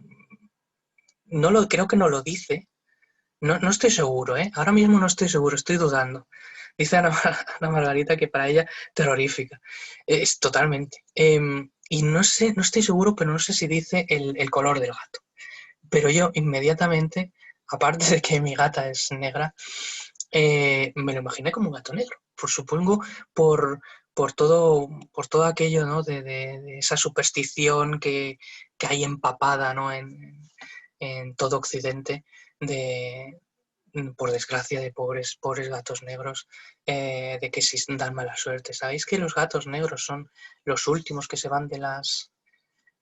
creo que no lo dice. No estoy seguro, ¿eh? Ahora mismo no estoy seguro, estoy dudando. Dice Ana Margarita que para ella terrorífica. Es totalmente. Y no estoy seguro, pero no sé si dice el color del gato. Pero yo inmediatamente, aparte de que mi gata es negra, me lo imaginé como un gato negro. Pues supongo por, por todo aquello, ¿no? de esa superstición que hay empapada, ¿no? en todo Occidente, de, por desgracia, de pobres gatos negros, de que si dan mala suerte. ¿Sabéis que los gatos negros son los últimos que se van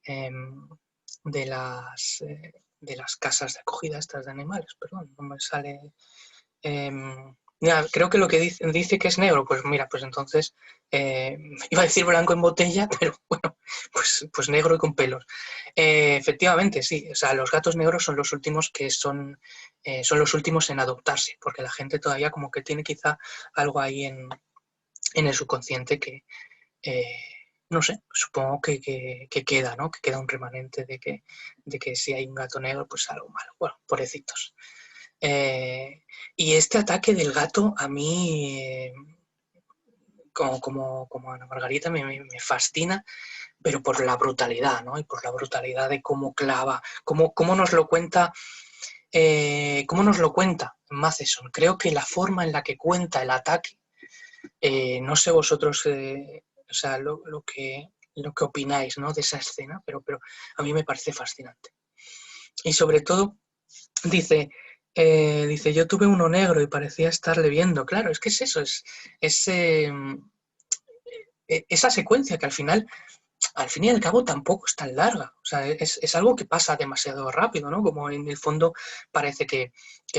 em, de las casas de acogida estas de animales? Perdón, no me sale. Ya, creo que lo que dice que es negro, pues mira, pues entonces iba a decir blanco en botella, pero bueno, pues negro y con pelos. Efectivamente, sí, o sea, los gatos negros son los últimos que son los últimos en adoptarse, porque la gente todavía como que tiene quizá algo ahí en el subconsciente que, eh, no sé, supongo que queda, ¿no? Que queda un remanente de que si hay un gato negro, pues algo malo. Bueno, pobrecitos. Eh, y este ataque del gato a mí, como Ana Margarita, me fascina, pero por la brutalidad, ¿no? Y por la brutalidad de cómo clava, cómo nos lo cuenta, cómo nos lo cuenta Matheson. Creo que la forma en la que cuenta el ataque, no sé vosotros, o sea, lo que opináis, ¿no? De esa escena, pero a mí me parece fascinante. Y sobre todo, Dice, dice, yo tuve uno negro y parecía estarle viendo. Claro, es que es eso, es esa secuencia que al fin y al cabo tampoco es tan larga. O sea, es algo que pasa demasiado rápido, ¿no? Como en el fondo parece que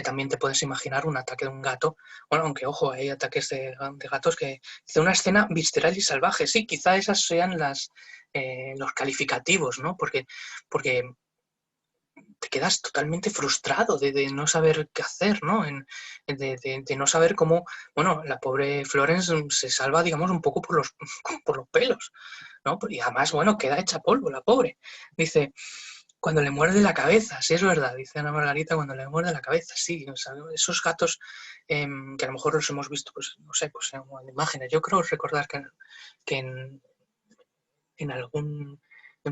también te puedes imaginar un ataque de un gato. Bueno, aunque ojo, hay ataques de gatos que... Dice una escena visceral y salvaje. Sí, quizá esas sean los calificativos, ¿no? Porque te quedas totalmente frustrado de no saber qué hacer, ¿no? De no saber cómo, bueno, la pobre Florence se salva, digamos, un poco por los pelos, ¿no? Y además, bueno, queda hecha polvo la pobre. Dice, cuando le muerde la cabeza, sí es verdad, dice Ana Margarita, cuando le muerde la cabeza, sí, o sea, esos gatos que a lo mejor los hemos visto, pues, no sé, pues en imágenes. Yo creo recordar que en algún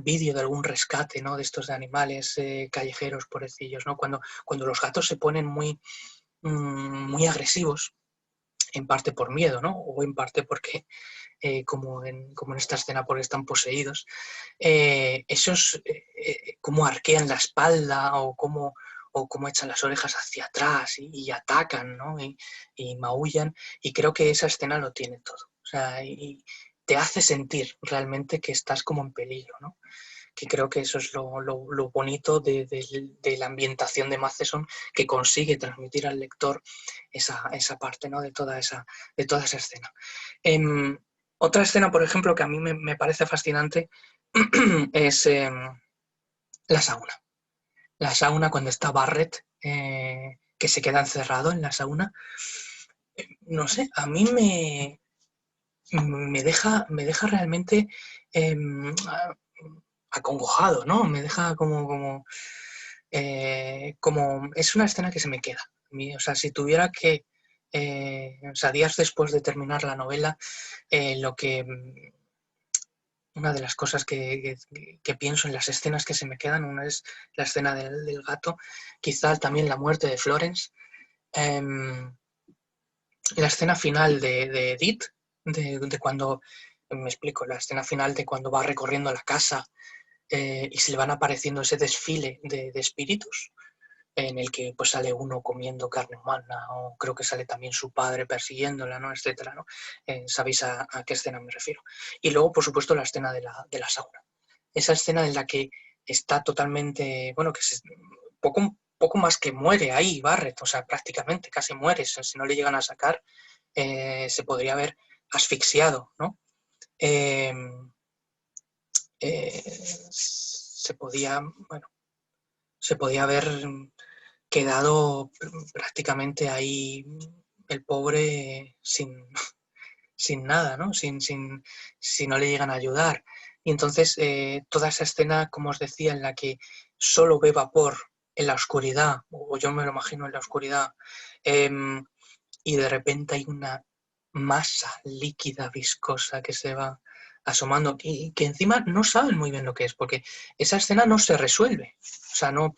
vídeo de algún rescate, ¿no? De estos de animales callejeros, pobrecillos, ¿no? Cuando los gatos se ponen muy agresivos, en parte por miedo, ¿no? O en parte porque, como en esta escena, porque están poseídos, esos cómo arquean la espalda o cómo echan las orejas hacia atrás y atacan, ¿no? Y maullan. Y creo que esa escena lo tiene todo. O sea, y te hace sentir realmente que estás como en peligro, ¿no? Que creo que eso es lo bonito de la ambientación de Matheson, que consigue transmitir al lector esa parte, ¿no? De toda esa escena. Otra escena, por ejemplo, que a mí me parece fascinante es la sauna. La sauna cuando está Barrett, que se queda encerrado en la sauna. No sé, a mí me deja realmente eh, acongojado, ¿no? Me deja como es una escena que se me queda. O sea, si tuviera que, o sea, días después de terminar la novela, lo que una de las cosas que pienso en las escenas que se me quedan, una es la escena del gato, quizá también la muerte de Florence, em, la escena final de Edith, de cuando, me explico, la escena final de cuando va recorriendo la casa y se le van apareciendo ese desfile de espíritus en el que pues sale uno comiendo carne humana o creo que sale también su padre persiguiéndola, ¿no? Etcétera, ¿no? Sabéis a qué escena me refiero. Y luego, por supuesto, la escena de la sauna. Esa escena en la que está totalmente, bueno, que poco más que muere ahí Barrett, o sea, prácticamente casi muere, si no le llegan a sacar, se podría haber asfixiado, ¿no? Eh, se podía, bueno, se podía haber quedado prácticamente ahí el pobre sin nada, ¿no? Si no le llegan a ayudar. Y entonces toda esa escena, como os decía, en la que solo ve vapor en la oscuridad, o yo me lo imagino en la oscuridad, eh, y de repente hay una masa líquida, viscosa, que se va asomando y que encima no saben muy bien lo que es, porque esa escena no se resuelve. O sea, no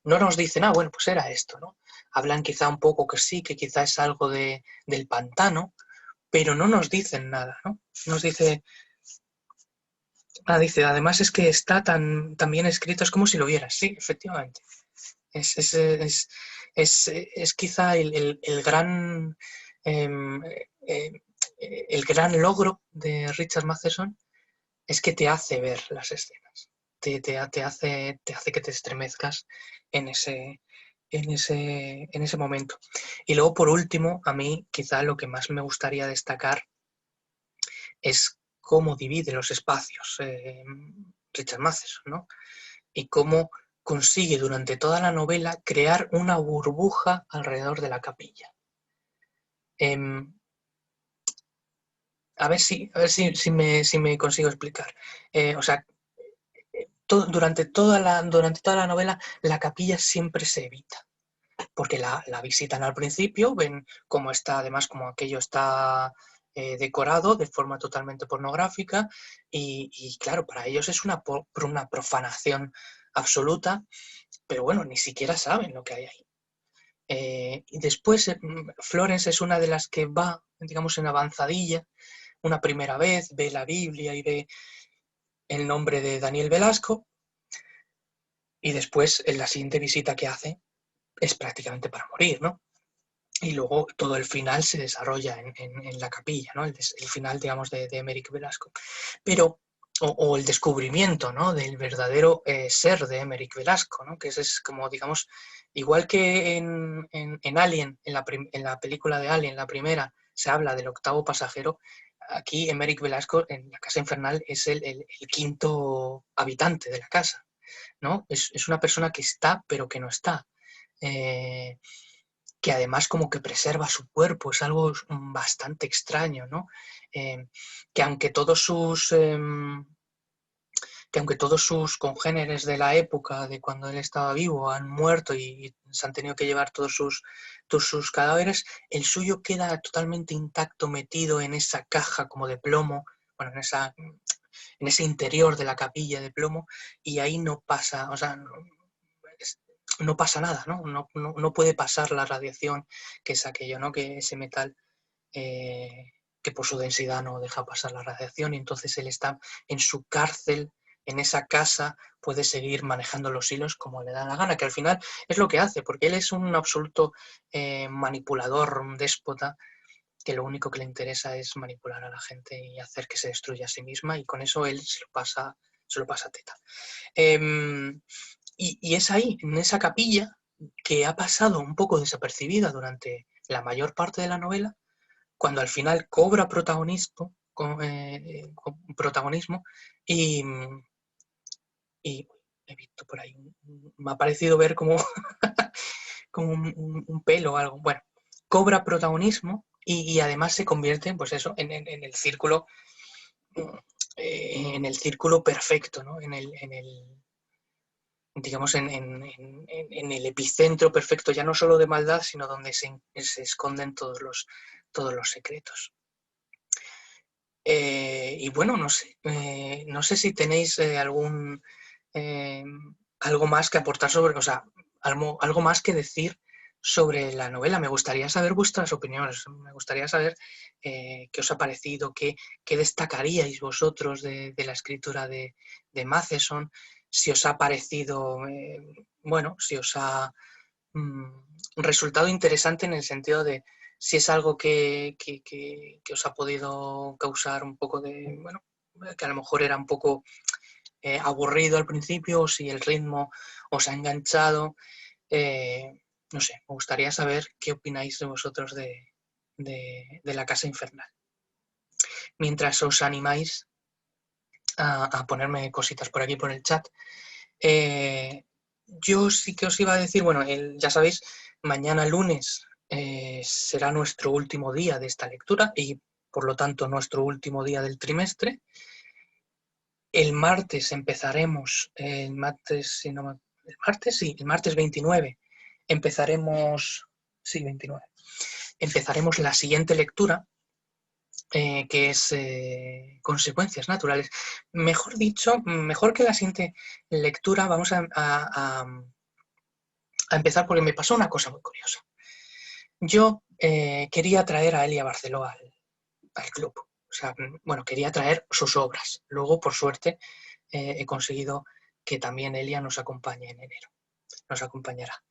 nos dicen, bueno, pues era esto, ¿no? hablan quizá un poco que sí, que quizá es algo del pantano, pero no nos dicen nada, ¿no? Nos dice, dice, además es que está tan bien escrito, es como si lo vieras. Sí, efectivamente. Es quizá el gran em, eh, el gran logro de Richard Matheson, es que te hace ver las escenas, te hace que te estremezcas en ese momento. Y luego, por último, a mí quizá lo que más me gustaría destacar es cómo divide los espacios Richard Matheson, ¿no? Y cómo consigue durante toda la novela crear una burbuja alrededor de la capilla. A ver si me consigo explicar. O sea, durante toda la novela la capilla siempre se evita, porque la visitan al principio, ven cómo está, además como aquello está decorado de forma totalmente pornográfica y claro, para ellos es una profanación absoluta, pero bueno, ni siquiera saben lo que hay ahí. Y después Florence es una de las que va, digamos, en avanzadilla, una primera vez, ve la Biblia y ve el nombre de Daniel Velasco, y después en la siguiente visita que hace es prácticamente para morir, ¿no? Y luego todo el final se desarrolla en la capilla, ¿no? El final, digamos, de Emeric Velasco. Pero, o el descubrimiento, ¿no? Del verdadero ser de Emeric Velasco, ¿no? Que ese es como, digamos, igual que en Alien, en la película de Alien, la primera, se habla del octavo pasajero, aquí Emeric Velasco en la Casa Infernal es el quinto habitante de la casa, ¿no? Es una persona que está, pero que no está. Eh, que además como que preserva su cuerpo, es algo bastante extraño, ¿no? Eh, que aunque todos sus... que aunque todos sus congéneres de la época, de cuando él estaba vivo, han muerto y se han tenido que llevar todos sus cadáveres, el suyo queda totalmente intacto, metido en esa caja como de plomo, bueno, en ese interior de la capilla de plomo, y ahí no pasa, o sea, no pasa nada, ¿no? No puede pasar la radiación que es aquello, ¿no? Que ese metal que por su densidad no deja pasar la radiación, y entonces él está en su cárcel, en esa casa, puede seguir manejando los hilos como le da la gana, que al final es lo que hace, porque él es un absoluto manipulador, un déspota, que lo único que le interesa es manipular a la gente y hacer que se destruya a sí misma, y con eso él se lo pasa teta. Y es ahí, en esa capilla, que ha pasado un poco desapercibida durante la mayor parte de la novela, cuando al final cobra protagonismo y he visto por ahí, me ha parecido ver como, como un pelo o algo. Bueno, cobra protagonismo y además se convierte, pues eso, en el círculo, en el círculo perfecto, ¿no? Digamos, en el epicentro perfecto, ya no solo de maldad, sino donde se esconden todos los secretos. Y bueno, no sé si tenéis eh, algo más que aportar sobre, o sea, algo más que decir sobre la novela. Me gustaría saber vuestras opiniones, me gustaría saber qué os ha parecido, qué destacaríais vosotros de la escritura de Matheson, si os ha parecido, bueno, si os ha resultado interesante en el sentido de si es algo que os ha podido causar un poco de, bueno, que a lo mejor era un poco aburrido al principio, o si el ritmo os ha enganchado. No sé, me gustaría saber qué opináis de vosotros de La Casa Infernal. Mientras os animáis a ponerme cositas por aquí por el chat, yo sí que os iba a decir, bueno, ya sabéis, mañana lunes será nuestro último día de esta lectura y por lo tanto nuestro último día del trimestre. El martes empezaremos, el martes 29, empezaremos, sí, 29, empezaremos la siguiente lectura, que es Consecuencias Naturales. Mejor dicho, mejor que la siguiente lectura, vamos a a empezar porque me pasó una cosa muy curiosa. Yo quería traer a Elia Barceló al club. O sea, bueno, quería traer sus obras. Luego, por suerte, he conseguido que también Elia nos acompañe en enero. Nos acompañará.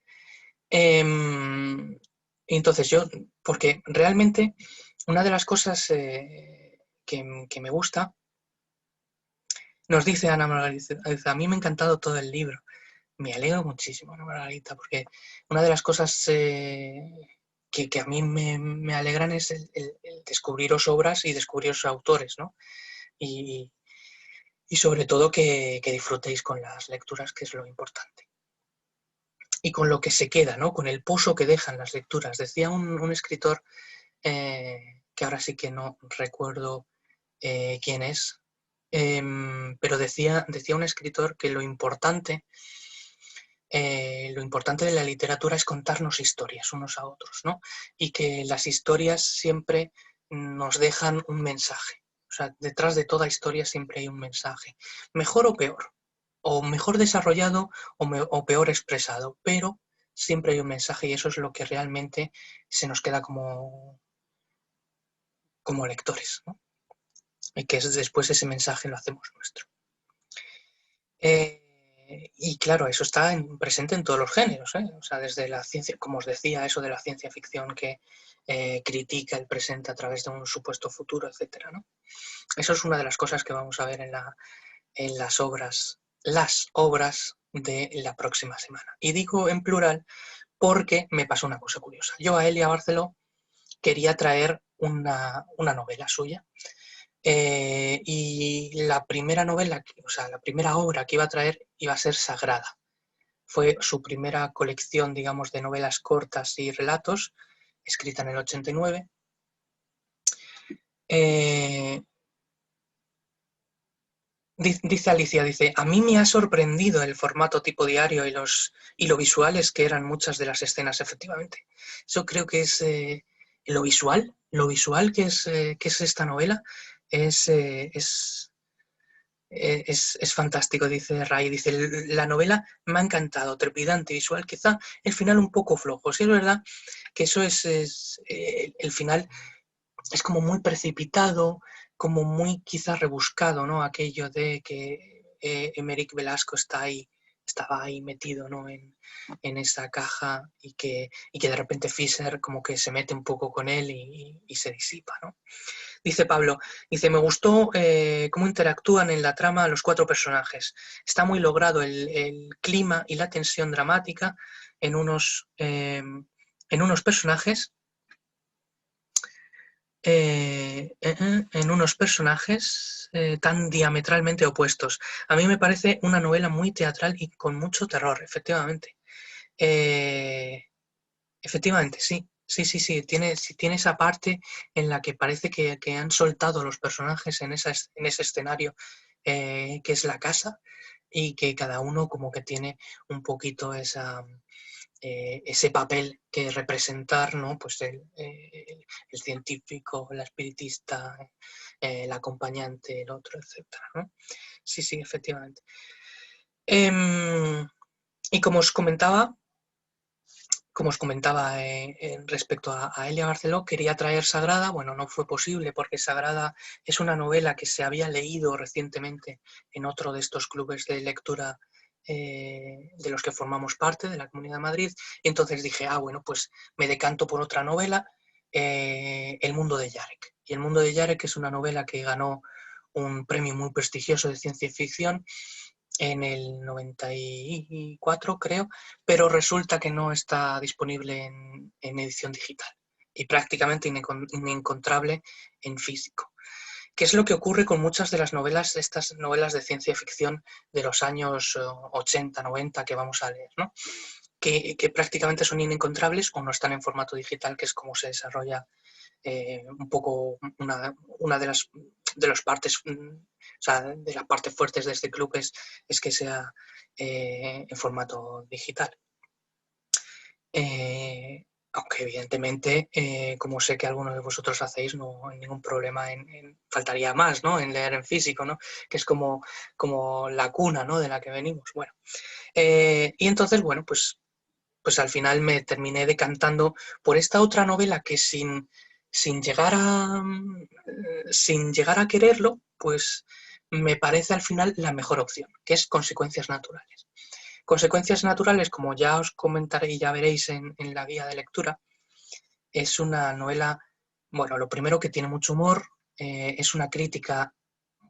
Entonces porque realmente una de las cosas que me gusta, nos dice Ana Margarita, a mí me ha encantado todo el libro. Me alegro muchísimo, Ana Margarita, porque una de las cosas que a mí me alegran es el descubriros obras y descubriros autores, ¿no? Y sobre todo que disfrutéis con las lecturas, que es lo importante. Y con lo que se queda, ¿no? Con el pozo que dejan las lecturas. Decía un escritor, que ahora sí que no recuerdo quién es, pero decía un escritor que lo importante de la literatura es contarnos historias unos a otros, ¿no? Y que las historias siempre nos dejan un mensaje. O sea, detrás de toda historia siempre hay un mensaje. Mejor o mejor desarrollado o peor expresado, pero siempre hay un mensaje y eso es lo que realmente se nos queda como lectores, ¿no? Y que después ese mensaje lo hacemos nuestro. Y claro, eso está presente en todos los géneros, ¿eh? O sea, desde la ciencia, como os decía, eso de la ciencia ficción que critica el presente a través de un supuesto futuro, etcétera, ¿no? Eso es una de las cosas que vamos a ver en las obras de la próxima semana. Y digo en plural porque me pasó una cosa curiosa. Yo a Elia Barceló quería traer una novela suya, y la primera novela, o sea, la primera obra que iba a traer iba a ser Sagrada. Fue su primera colección, digamos, de novelas cortas y relatos, escrita en el 89. Dice Alicia, a mí me ha sorprendido el formato tipo diario y lo visuales que eran muchas de las escenas, efectivamente. Yo creo que es lo visual que es esta novela, es fantástico, dice Ray. Dice, la novela me ha encantado, trepidante, visual, quizá el final un poco flojo. Sí, es verdad que eso es el final es como muy precipitado, como muy quizá rebuscado, ¿no? Aquello de que Emeric Velasco estaba ahí metido, ¿no? En esa caja y que de repente Fisher como que se mete un poco con él y se disipa, ¿no? Dice Pablo, me gustó cómo interactúan en la trama los 4 personajes. Está muy logrado el clima y la tensión dramática en unos personajes tan diametralmente opuestos. A mí me parece una novela muy teatral y con mucho terror, efectivamente. Efectivamente, sí. Sí. Tiene esa parte en la que parece que han soltado los personajes en ese escenario que es la casa, y que cada uno como que tiene un poquito ese papel que representar, ¿no? Pues el científico, la espiritista, el acompañante, el otro, etcétera, ¿no? Sí, efectivamente. Y como os comentaba respecto a Elia Barceló, quería traer Sagrada. Bueno, no fue posible porque Sagrada es una novela que se había leído recientemente en otro de estos clubes de lectura de los que formamos parte, de la Comunidad de Madrid, y entonces dije, bueno, pues me decanto por otra novela, El mundo de Yarek. Y El mundo de Yarek es una novela que ganó un premio muy prestigioso de ciencia ficción en el 94, creo, pero resulta que no está disponible en edición digital y prácticamente inencontrable en físico. ¿Qué es lo que ocurre con muchas de las novelas, estas novelas de ciencia ficción de los años 80, 90 que vamos a leer, ¿no? Que prácticamente son inencontrables o no están en formato digital, que es como se desarrolla un poco una de las partes, o sea, de las partes fuertes de este club es que sea en formato digital. Aunque evidentemente, como sé que algunos de vosotros hacéis, no hay ningún problema faltaría más, ¿no? En leer en físico, ¿no? Que es como la cuna, ¿no? De la que venimos. Bueno, y entonces, bueno, pues pues al final me terminé decantando por esta otra novela que sin llegar a quererlo, pues me parece al final la mejor opción, que es Consecuencias naturales. Consecuencias naturales, como ya os comentaré y ya veréis en la guía de lectura, es una novela, bueno, lo primero que tiene mucho humor, es una crítica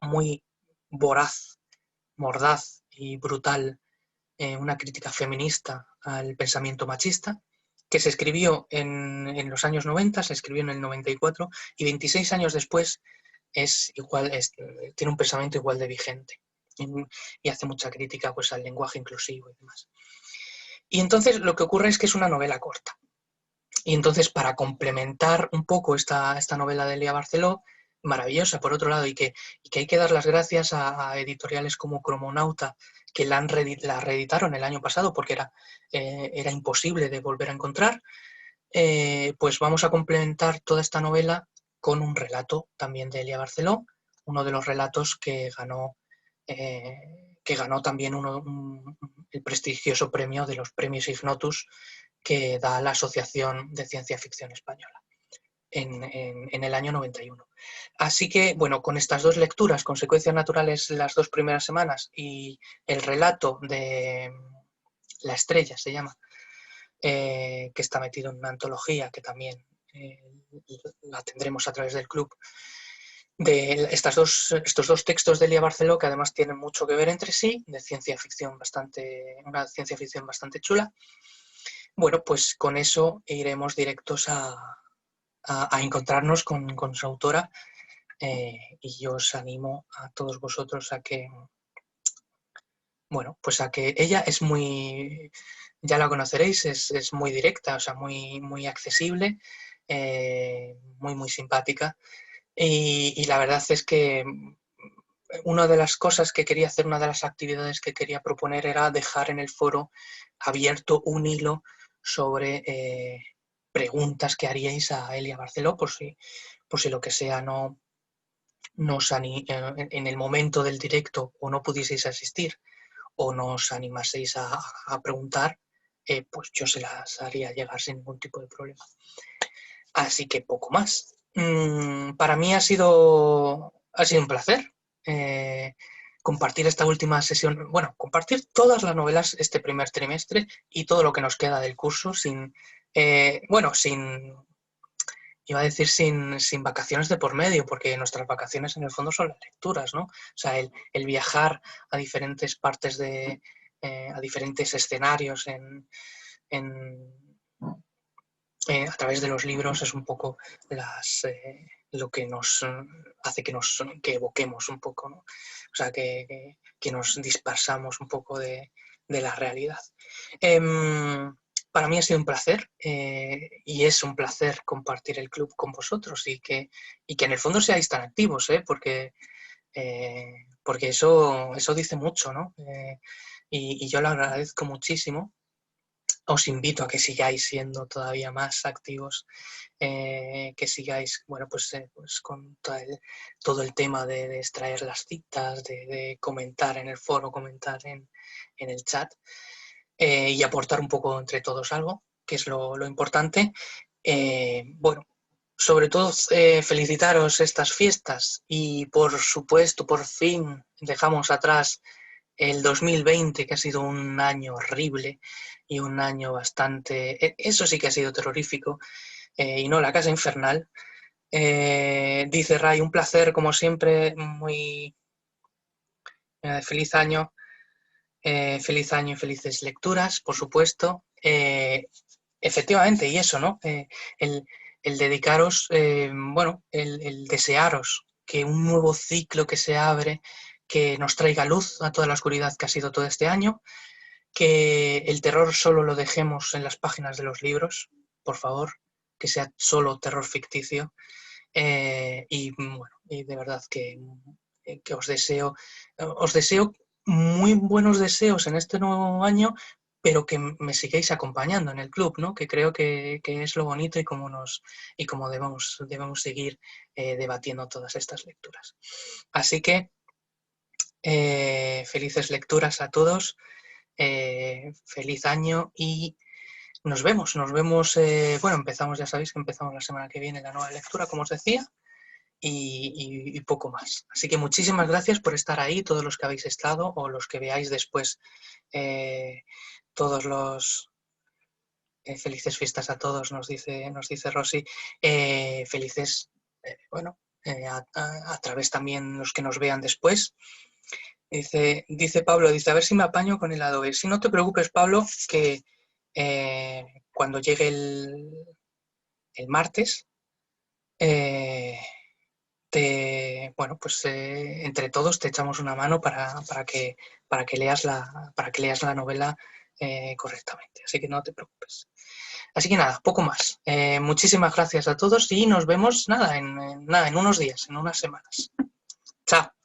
muy voraz, mordaz y brutal, una crítica feminista al pensamiento machista, que se escribió en los años 90, se escribió en el 94, y 26 años después tiene un pensamiento igual de vigente. Y hace mucha crítica, pues, al lenguaje inclusivo y demás. Y entonces lo que ocurre es que es una novela corta. Y entonces, para complementar un poco esta novela de Elia Barceló, maravillosa por otro lado, y que hay que dar las gracias a editoriales como Cromonauta, que la reeditaron el año pasado porque era imposible de volver a encontrar, pues vamos a complementar toda esta novela con un relato también de Elia Barceló, uno de los relatos que ganó también el prestigioso premio de los premios Ignotus que da la Asociación de Ciencia Ficción Española en el año 91. Así que, bueno, con estas dos lecturas, Consecuencias naturales las 2 primeras semanas y el relato de La estrella se llama, que está metido en una antología que también la tendremos a través del club, de estos dos textos de Elia Barceló, que además tienen mucho que ver entre sí, de una ciencia ficción bastante chula. Bueno, pues con eso iremos directos a encontrarnos con su autora, y yo os animo a todos vosotros a que, bueno, pues a que ella es muy, ya la conoceréis, es muy directa, o sea, muy, muy accesible, muy, muy simpática. Y la verdad es que una de las cosas que quería hacer, una de las actividades que quería proponer era dejar en el foro abierto un hilo sobre preguntas que haríais a Elia Barceló, por si lo que sea en el momento del directo o no pudieseis asistir o no os animaseis a preguntar, pues yo se las haría llegar sin ningún tipo de problema. Así que poco más. Para mí ha sido un placer compartir esta última sesión, bueno, compartir todas las novelas este primer trimestre y todo lo que nos queda del curso iba a decir sin vacaciones de por medio, porque nuestras vacaciones en el fondo son las lecturas, ¿no? O sea, el viajar a diferentes partes a diferentes escenarios a través de los libros es un poco lo que nos hace que evoquemos un poco, ¿no? O sea, que nos dispersamos un poco de la realidad. Para mí ha sido un placer, y es un placer compartir el club con vosotros y que en el fondo seáis tan activos, porque eso dice mucho, ¿no? Y yo lo agradezco muchísimo. Os invito a que sigáis siendo todavía más activos, que sigáis, bueno, pues con todo el tema de extraer las citas, de comentar en el foro, comentar en el chat, y aportar un poco entre todos algo, que es lo importante. Bueno, sobre todo felicitaros estas fiestas y, por supuesto, por fin dejamos atrás el 2020, que ha sido un año horrible y un año eso sí que ha sido terrorífico, y no la casa infernal. Dice Ray, un placer como siempre, muy feliz año y felices lecturas, por supuesto. Efectivamente, y eso, ¿no? El, el dedicaros, bueno, el desearos que un nuevo ciclo que se abre, que nos traiga luz a toda la oscuridad que ha sido todo este año, que el terror solo lo dejemos en las páginas de los libros, por favor, que sea solo terror ficticio, y bueno, y de verdad que os deseo muy buenos deseos en este nuevo año, pero que me sigáis acompañando en el club, ¿no? Que creo que es lo bonito y como debemos seguir debatiendo todas estas lecturas. Así que felices lecturas a todos, feliz año y nos vemos, bueno, empezamos, ya sabéis que empezamos la semana que viene la nueva lectura, como os decía, y poco más. Así que muchísimas gracias por estar ahí, todos los que habéis estado o los que veáis después todos los... felices fiestas a todos, nos dice Rosy. Felices, bueno, a través también los que nos vean después. Dice Pablo, dice, a ver si me apaño con el Adobe. Si no te preocupes, Pablo, que cuando llegue el martes, bueno, pues entre todos te echamos una mano para que leas la novela correctamente. Así que no te preocupes. Así que nada, poco más. Muchísimas gracias a todos y nos vemos nada en unos días, en unas semanas. Chao.